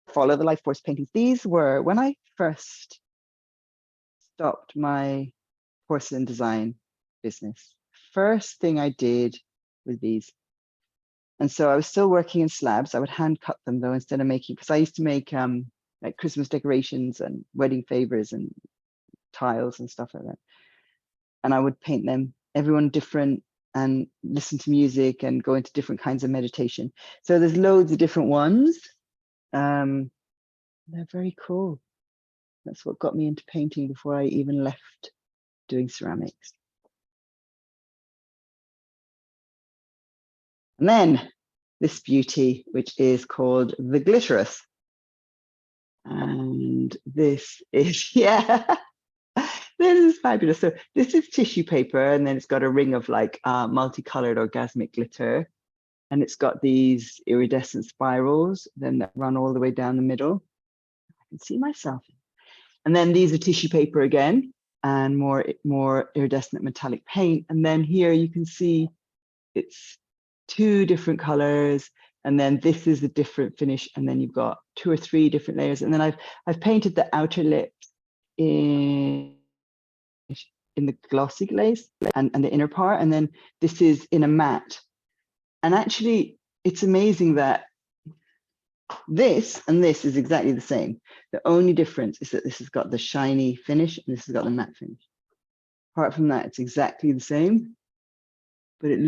follow the life force paintings. These were when I first stopped my porcelain design business. First thing I did with these. And so I was still working in slabs. I would hand cut them though, instead of making, because I used to make like Christmas decorations and wedding favors and tiles and stuff like that. And I would paint them, everyone different, and listen to music and go into different kinds of meditation. So there's loads of different ones. They're very cool. That's what got me into painting before I even left doing ceramics. And then this beauty, which is called the Glitterous. And this is, yeah, this is fabulous. So this is tissue paper, and then it's got a ring of like multicolored orgasmic glitter. And it's got these iridescent spirals then that run all the way down the middle. I can see myself. And then these are tissue paper again, and more iridescent metallic paint. And then here you can see it's 2 different colors, and then this is a different finish, and then you've got 2 or 3 different layers. And then I've painted the outer lips in the glossy glaze and the inner part, and then this is in a matte. And actually, it's amazing that this and this is exactly the same. The only difference is that this has got the shiny finish and this has got the matte finish. Apart from that, it's exactly the same, but it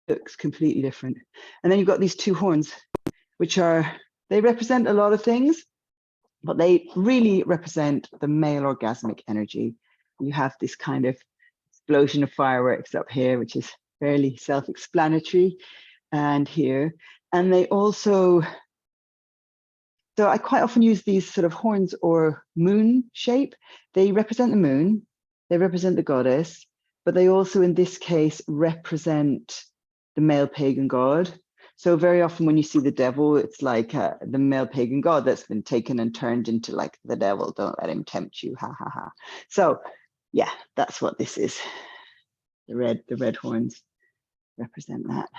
looks completely different. And then you've got these 2 horns, which they represent a lot of things, but they really represent the male orgasmic energy. You have this kind of explosion of fireworks up here, which is fairly self-explanatory, and here. And they also, so I quite often use these sort of horns or moon shape. They represent the moon, they represent the goddess, but they also in this case represent the male pagan god. So very often when you see the devil, it's like the male pagan god that's been taken and turned into like the devil. Don't let him tempt you, ha ha ha. So yeah, that's what this is. The red horns represent that.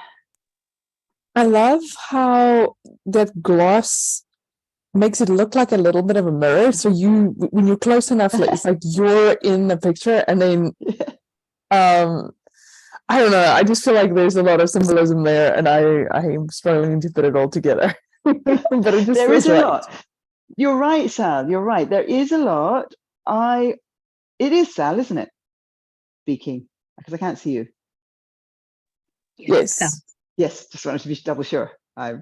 I love how that gloss makes it look like a little bit of a mirror. So when you're close enough, like, it's like you're in the picture, and then I don't know. I just feel like there's a lot of symbolism there, and I'm struggling to put it all together. But it just there is a right. lot. You're right, Sal. You're right. There is a lot. It is Sal, isn't it? Speaking, because I can't see you. Yes. Yes. Just wanted to be double sure. I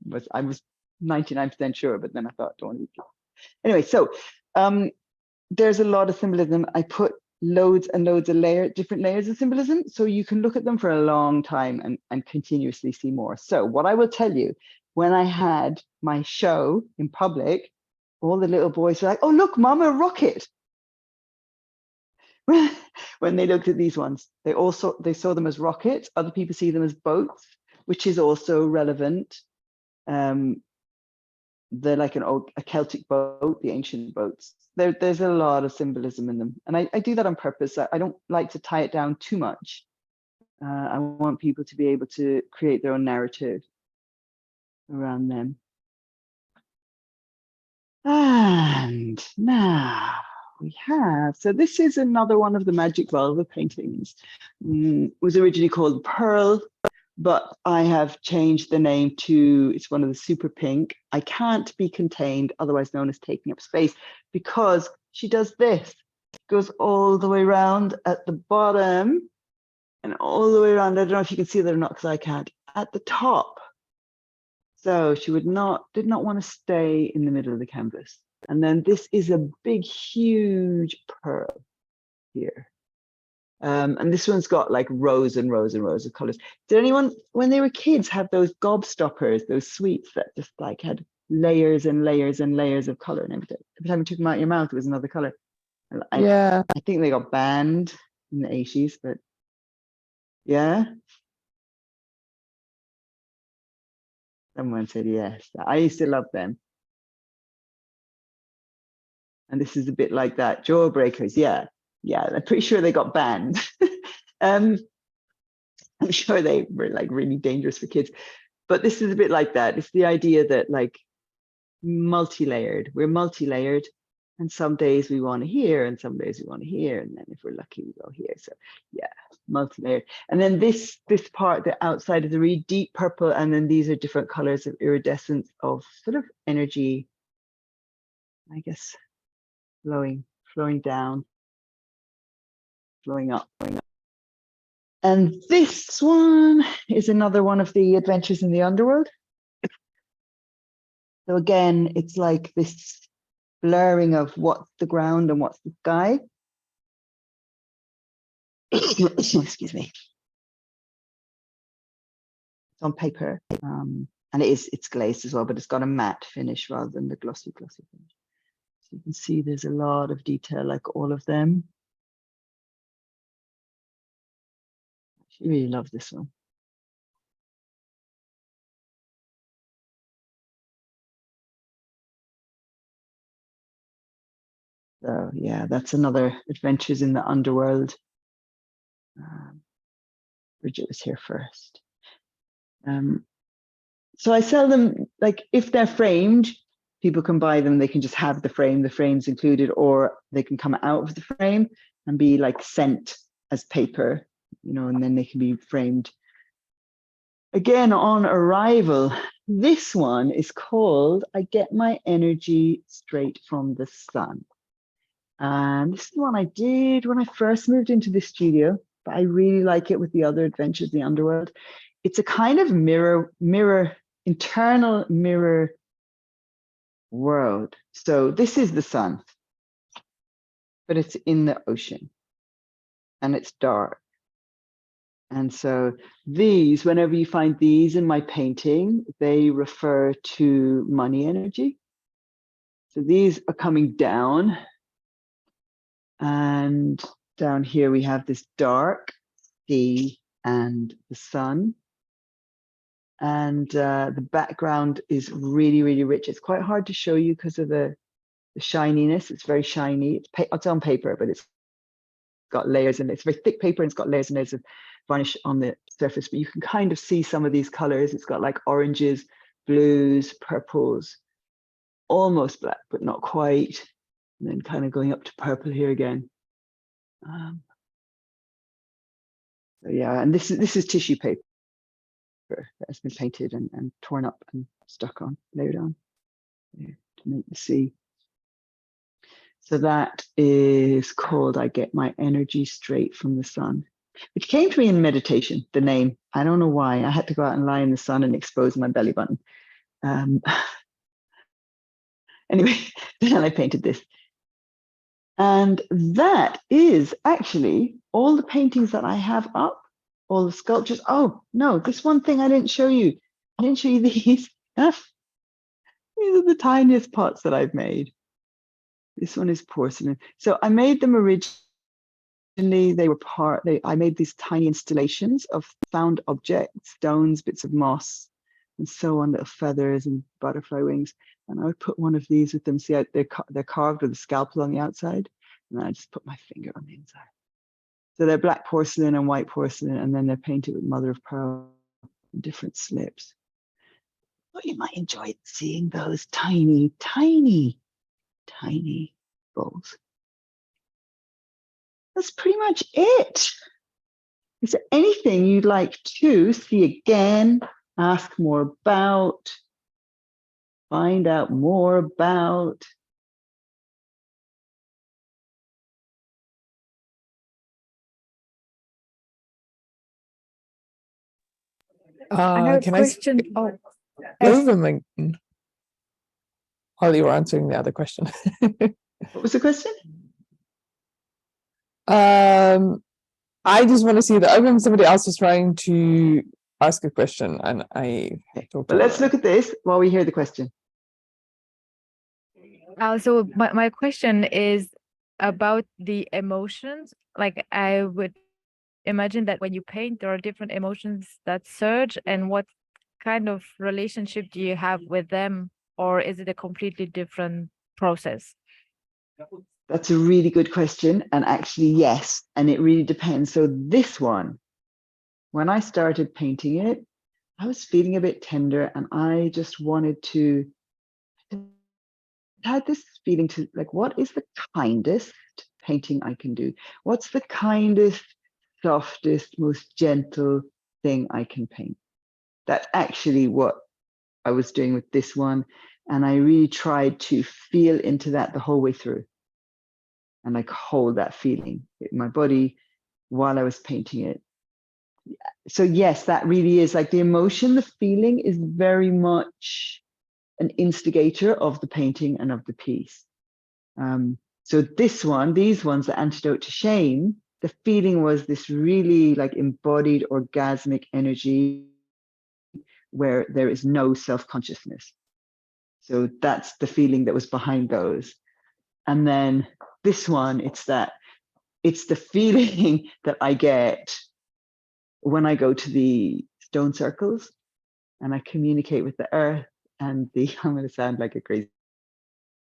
was 99% sure, but then I thought, don't want to be. Anyway, so there's a lot of symbolism. I put loads and loads of different layers of symbolism, so you can look at them for a long time and continuously see more. So what I will tell you, when I had my show in public, all the little boys were like, "Oh, look, Mom, a rocket." When they looked at these ones, they saw them as rockets. Other people see them as boats, which is also relevant. They're like a Celtic boat, the ancient boats. There's a lot of symbolism in them. And I do that on purpose. I don't like to tie it down too much, I want people to be able to create their own narrative around them. And now we have, so this is another one of the Magic Vulva paintings. It was originally called Pearl, but I have changed the name to, it's one of the Super Pink. I Can't Be Contained, otherwise known as Taking Up Space, because she does this. Goes all the way around at the bottom and all the way around. I don't know if you can see that or not because I can't. At the top. So she did not want to stay in the middle of the canvas. And then this is a big, huge pearl here. And this one's got like rows and rows and rows of colors. Did anyone, when they were kids, have those gobstoppers, those sweets that just like had layers and layers and layers of color and everything? Every time you took them out of your mouth, it was another color. Yeah. I think they got banned in the 80s, but yeah. Someone said yes. I used to love them. And this is a bit like that. Jawbreakers, yeah. Yeah, I'm pretty sure they got banned. I'm sure they were like really dangerous for kids. But this is a bit like that. It's the idea that like multi-layered, we're multi-layered. And some days we want to hear and some days we want to hear. And then if we're lucky, we go here. So yeah, multi-layered. And then this part, the outside is a really deep purple. And then these are different colors of iridescence of sort of energy, I guess, flowing down, flowing up. And this one is another one of the adventures in the underworld. So again, it's like this blurring of what's the ground and what's the sky. Excuse me. It's on paper, and it's glazed as well, but it's got a matte finish rather than the glossy finish. So you can see there's a lot of detail, like all of them. I really love this one. So yeah, that's another Adventures in the Underworld. Brigit was here first. So I sell them, like if they're framed, people can buy them, they can just have the frame's included, or they can come out of the frame and be like sent as paper, you know, and then they can be framed. Again, on arrival, this one is called I Get My Energy Straight from the Sun. And this is one I did when I first moved into the studio, but I really like it with the other Adventures in the Underworld. It's a kind of internal mirror world. So this is the sun, but it's in the ocean and it's dark. And so these, whenever you find these in my painting, they refer to money energy. So these are coming down. And down here we have this dark sea and the sun. And the background is really, really rich. It's quite hard to show you because of the shininess. It's very shiny. It's on paper, but it's got layers in it. It's very thick paper and it's got layers and layers of varnish on the surface, but you can kind of see some of these colors. It's got like oranges, blues, purples, almost black, but not quite. And then kind of going up to purple here again. So yeah, and this is tissue paper that has been painted and torn up and stuck on, layered on to make the sea. So that is called I Get My Energy Straight from the Sun, which came to me in meditation, the name. I don't know why. I had to go out and lie in the sun and expose my belly button. Anyway, then I painted this. And that is actually all the paintings that I have up, all the sculptures. Oh, no, this one thing I didn't show you. I didn't show you these. These are the tiniest pots that I've made. This one is porcelain. So I made them originally. They were I made these tiny installations of found objects, stones, bits of moss, and so on, little feathers and butterfly wings. And I would put one of these with them. See, they're carved with a scalpel on the outside. And I just put my finger on the inside. So they're black porcelain and white porcelain, and then they're painted with mother of pearl in different slips. But you might enjoy seeing those tiny, tiny, tiny bowls. That's pretty much it. Is there anything you'd like to see again, ask more about, find out more about? I have a Can question. I over while you were answering the other question? What was the question? I just want to see the ovum. Somebody else was trying to ask a question, and I talked Well, let's over. look at this while we hear the question. So my question is about the emotions. Like I would imagine that when you paint, there are different emotions that surge, and what kind of relationship do you have with them, or is it a completely different process? That's a really good question. And actually, yes, and it really depends. So this one, when I started painting it, I was feeling a bit tender, and I just wanted to, I had this feeling to like, what is the kindest painting I can do? What's the kindest, softest, most gentle thing I can paint? That's actually what I was doing with this one. And I really tried to feel into that the whole way through and like hold that feeling in my body while I was painting it. So yes, that really is like the emotion, the feeling is very much an instigator of the painting and of the piece. So this one, these ones, the antidote to shame, the feeling was this really like embodied orgasmic energy where there is no self-consciousness. So that's the feeling that was behind those. And then this one, it's the feeling that I get when I go to the stone circles and I communicate with the earth and the, I'm going to sound like a crazy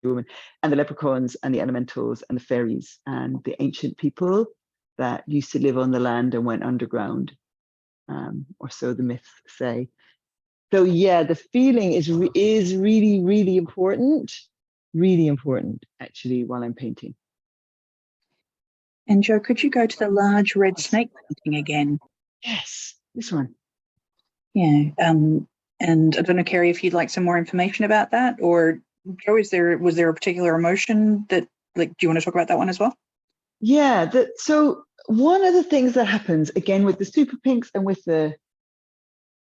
woman, and the leprechauns and the elementals and the fairies and the ancient people that used to live on the land and went underground, or so the myths say. So yeah, the feeling is really, really important actually while I'm painting. And Jo, could you go to the large red snake painting again? Yes, this one. Yeah. And I don't know, Carrie, if you'd like some more information about that, or Jo, was there a particular emotion that, like, do you want to talk about that one as well? Yeah, so one of the things that happens again with the super pinks and with the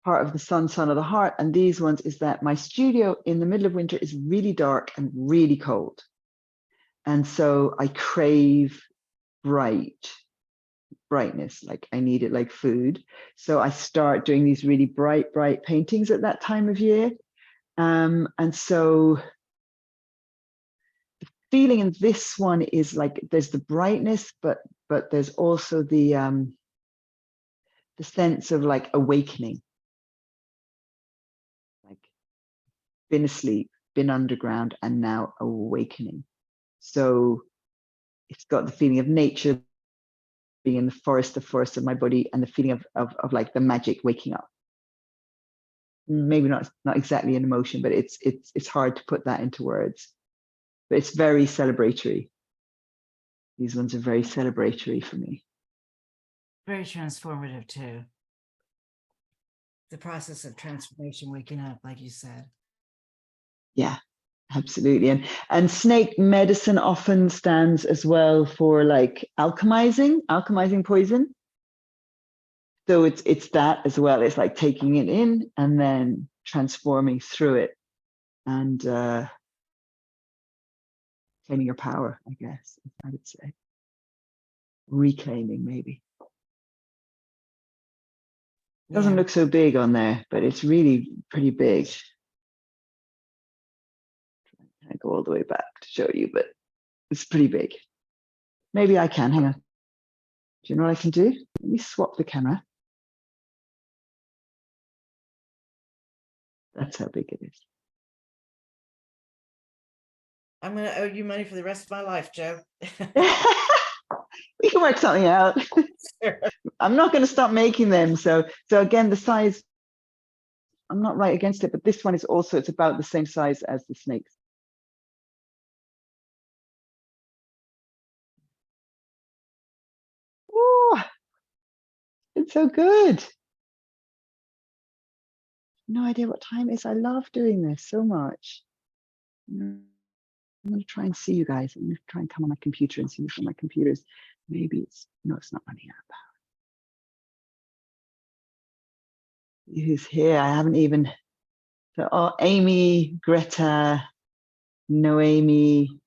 heart of the sun, sun of the heart, and these ones is that my studio in the middle of winter is really dark and really cold. And so I crave brightness, like I need it like food. So I start doing these really bright paintings at that time of year. And so the feeling in this one is like there's the brightness, but there's also the sense of like awakening. Like been asleep, been underground, and now awakening. So it's got the feeling of nature being in the forest of my body, and the feeling of like the magic waking up. Maybe not exactly an emotion, but it's hard to put that into words. But it's very celebratory. These ones are very celebratory for me. Very transformative too. The process of transformation, waking up, like you said. Yeah, absolutely. And snake medicine often stands as well for like alchemizing poison. So it's that as well. It's like taking it in and then transforming through it and claiming your power, I guess, I would say. Reclaiming, maybe. Doesn't look so big on there, but it's really pretty big. I go all the way back to show you, but it's pretty big. Maybe I can, hang on. Do you know what I can do? Let me swap the camera. That's how big it is. I'm going to owe you money for the rest of my life, Jo. We can work something out. I'm not going to stop making them. So again, the size, I'm not right against it, but this one is also, it's about the same size as the snakes. Oh, it's so good. No idea what time it is. I love doing this so much. I'm going to try and see you guys. I'm going to try and come on my computer and see this on my computers. Maybe it's, no, it's not running out. Who's here? I haven't even, oh, Amy, Greta, Noemi,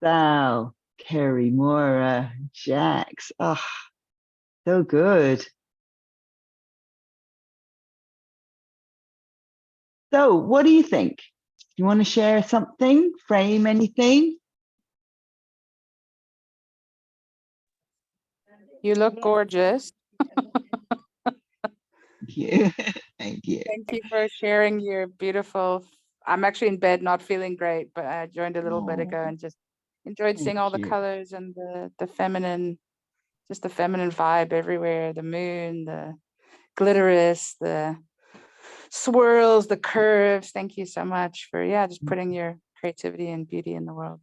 Sal, Kerry, Maura, Jax. Oh, so good. So what do you think? You want to share something, frame anything? You look gorgeous. Thank you. Thank you. Thank you for sharing your beautiful. I'm actually in bed, not feeling great, but I joined a little bit ago and just enjoyed seeing all the Thank you. colors and the feminine, just the feminine vibe everywhere. The moon, the glitterous, the swirls, the curves. Thank you so much for just putting your creativity and beauty in the world.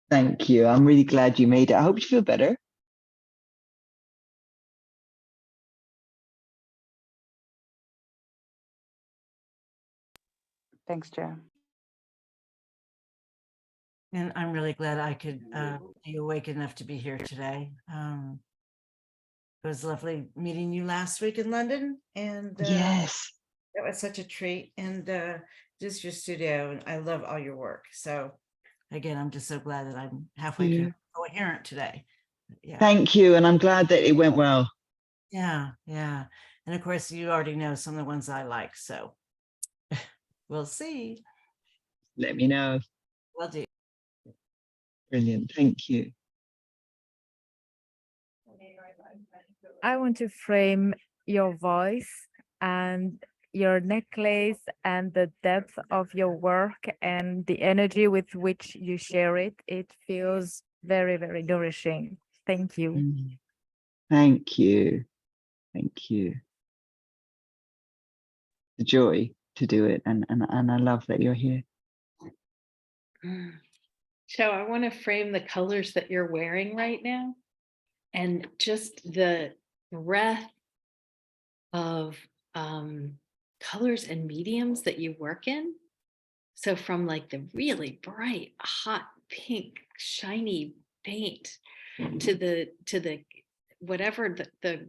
Thank you. I'm really glad you made it. I hope you feel better. Thanks, Joe. And I'm really glad I could be awake enough to be here today. It was lovely meeting you last week in London, and Yes. that was such a treat. And just your studio, and I love all your work. So again, I'm just so glad that I'm halfway coherent today. Yeah. Thank you. And I'm glad that it went well. Yeah. And of course, you already know some of the ones I like. So we'll see. Let me know. Will do. Brilliant. Thank you. I want to frame your voice and your necklace and the depth of your work and the energy with which you share it. It feels very, very nourishing. Thank you. Thank you. Thank you. The joy to do it. And I love that you're here. So I want to frame the colors that you're wearing right now and just the breadth of colors and mediums that you work in. So from like the really bright, hot pink, shiny paint to the whatever the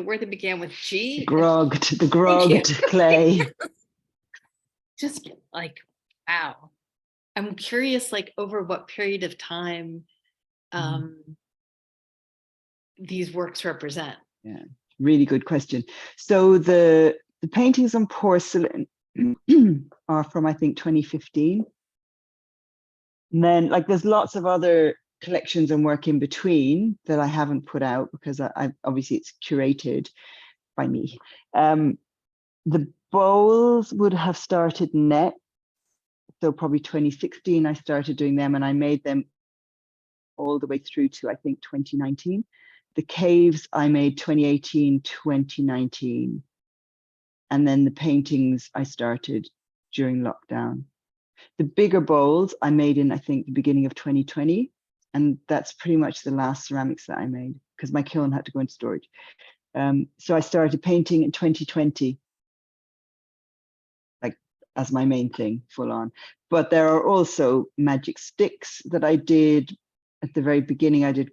word that began with G. The grogged clay. Just like, wow. I'm curious, like over what period of time these works represent. Yeah, really good question. So the paintings on porcelain are from, I think, 2015. And then like there's lots of other collections and work in between that I haven't put out because I obviously it's curated by me. The bowls would have started next. So probably 2016, I started doing them and I made them all the way through to, I think, 2019. The caves I made 2018, 2019. And then the paintings I started during lockdown. The bigger bowls I made in, I think, the beginning of 2020. And that's pretty much the last ceramics that I made because my kiln had to go into storage. So I started painting in 2020. As my main thing, full on. But there are also magic sticks that I did at the very beginning. I did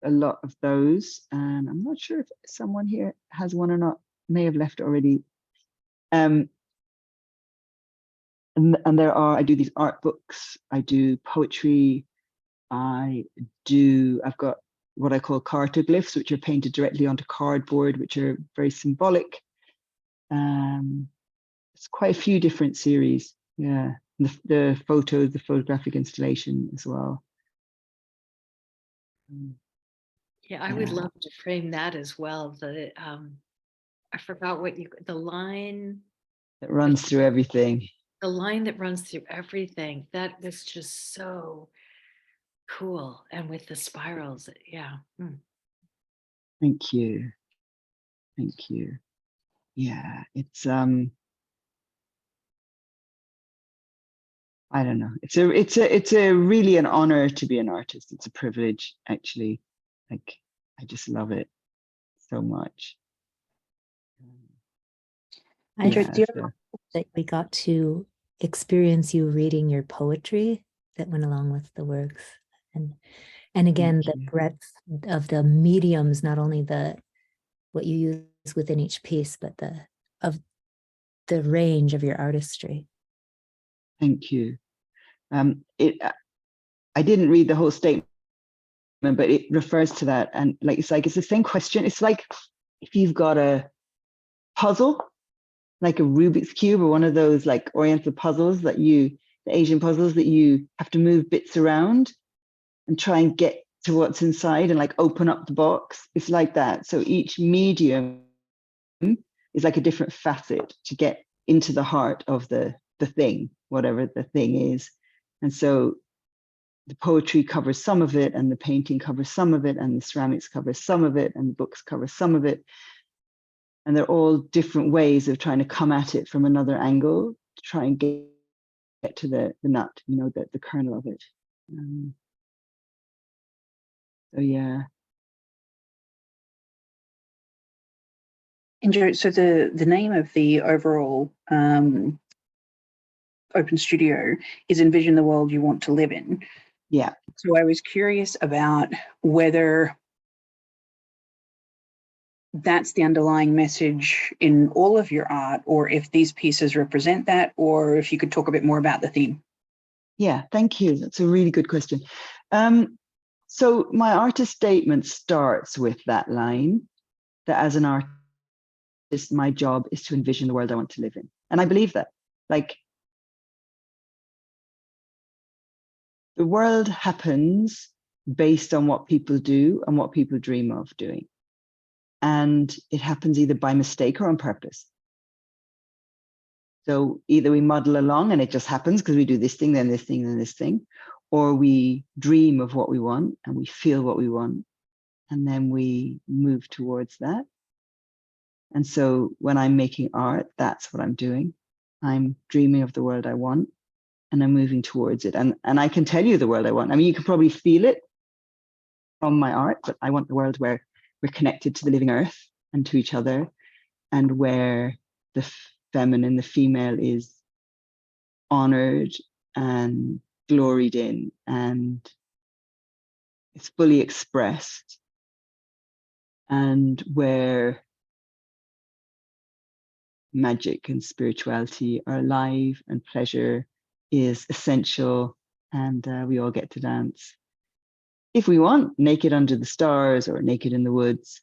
a lot of those, and I'm not sure if someone here has one or not. May have left already. And there are. I do these art books. I do poetry. I've got what I call cartoglyphs, which are painted directly onto cardboard, which are very symbolic. It's quite a few different series. Yeah, the photographic installation as well. Yeah, I would love to frame that as well. I forgot what the line that runs through everything. The line that runs through everything. That was just so Cool. And with the spirals, yeah. Thank you. Thank you. Yeah, it's I don't know. It's a really an honor to be an artist. It's a privilege, actually. Like, I just love it so much. Andrew, Yeah, do you so- remember that we got to experience you reading your poetry that went along with the works? And again, the you. breadth of the mediums, not only what you use within each piece, but the range of your artistry. Thank you. I didn't read the whole statement, but it refers to that. And like, it's the same question. It's like if you've got a puzzle, like a Rubik's Cube or one of those like Oriental puzzles the Asian puzzles that you have to move bits around and try and get to what's inside and like open up the box. It's like that. So each medium is like a different facet to get into the heart of the thing, whatever the thing is. And so the poetry covers some of it, and the painting covers some of it, and the ceramics cover some of it, and the books cover some of it. And they're all different ways of trying to come at it from another angle to try and get to the nut, you know, the kernel of it. So yeah. Andrew, so the name of the overall open studio is Envision the World You Want to Live In. Yeah. So I was curious about whether that's the underlying message in all of your art, or if these pieces represent that, or if you could talk a bit more about the theme. Yeah, thank you. That's a really good question. So my artist statement starts with that line, that as an artist, my job is to envision the world I want to live in. And I believe that. Like, the world happens based on what people do and what people dream of doing. And it happens either by mistake or on purpose. So either we muddle along and it just happens because we do this thing, then this thing, then this thing, or we dream of what we want and we feel what we want, and then we move towards that. And so when I'm making art, that's what I'm doing. I'm dreaming of the world I want, and I'm moving towards it. And I can tell you the world I want. I mean, you can probably feel it from my art, but I want the world where we're connected to the living earth and to each other, and where the feminine, the female, is honored and gloried in, and it's fully expressed, and where magic and spirituality are alive and pleasure is essential, and we all get to dance if we want, naked under the stars or naked in the woods,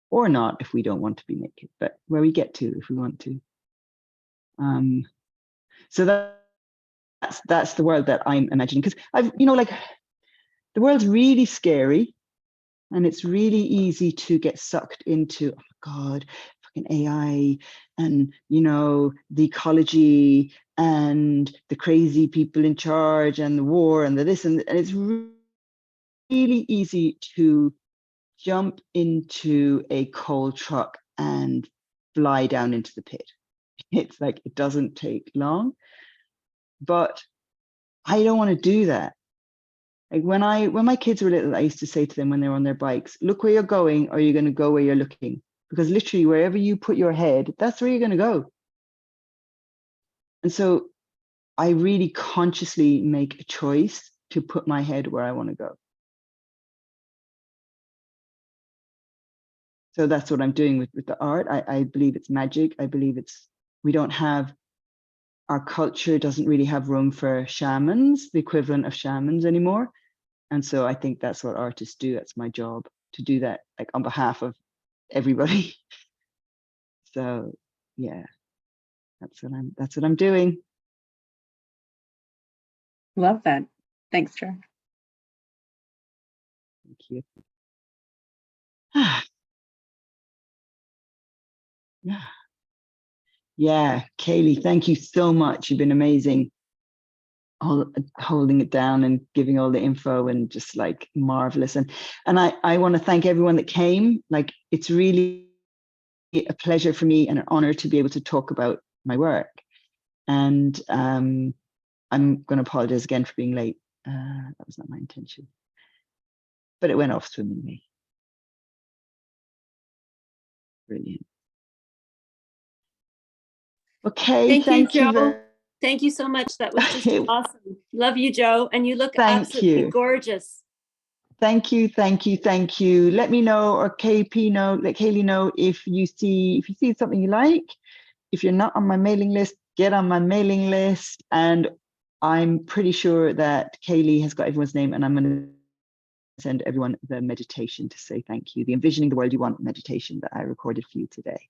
or not if we don't want to be naked, but where we get to if we want to. So that's the world that I'm imagining, because I've, you know, like, the world's really scary, and it's really easy to get sucked into, oh my God, fucking AI, and, you know, the ecology and the crazy people in charge and the war and the this, and it's really easy to jump into a coal truck and fly down into the pit. It's like, it doesn't take long, but I don't want to do that. Like, when my kids were little, I used to say to them when they were on their bikes, look where you're going, or you're going to go where you're looking. Because literally wherever you put your head, that's where you're going to go. And so I really consciously make a choice to put my head where I want to go. So that's what I'm doing with the art. I believe it's magic. I believe our culture doesn't really have room for shamans, the equivalent of shamans anymore. And so I think that's what artists do. That's my job, to do that, like, on behalf of everybody. So yeah, that's what I'm doing. Love that. Thanks, Joe. Thank you. Yeah, Kaylee, thank you so much. You've been amazing holding it down and giving all the info, and just like marvelous. And I want to thank everyone that came. Like, it's really a pleasure for me and an honor to be able to talk about my work. And I'm going to apologize again for being late. That was not my intention, but it went off swimmingly. Brilliant. Okay, Thank you, you Joe. very Thank you so much. That was just awesome. Love you, Joe. And you look Thank absolutely you. gorgeous. Thank you. Let me know, or KP know, let Kaylee know if you see something you like. If you're not on my mailing list, get on my mailing list. And I'm pretty sure that Kaylee has got everyone's name, and I'm going to send everyone the meditation to say thank you. The Envisioning the World You Want meditation that I recorded for you today.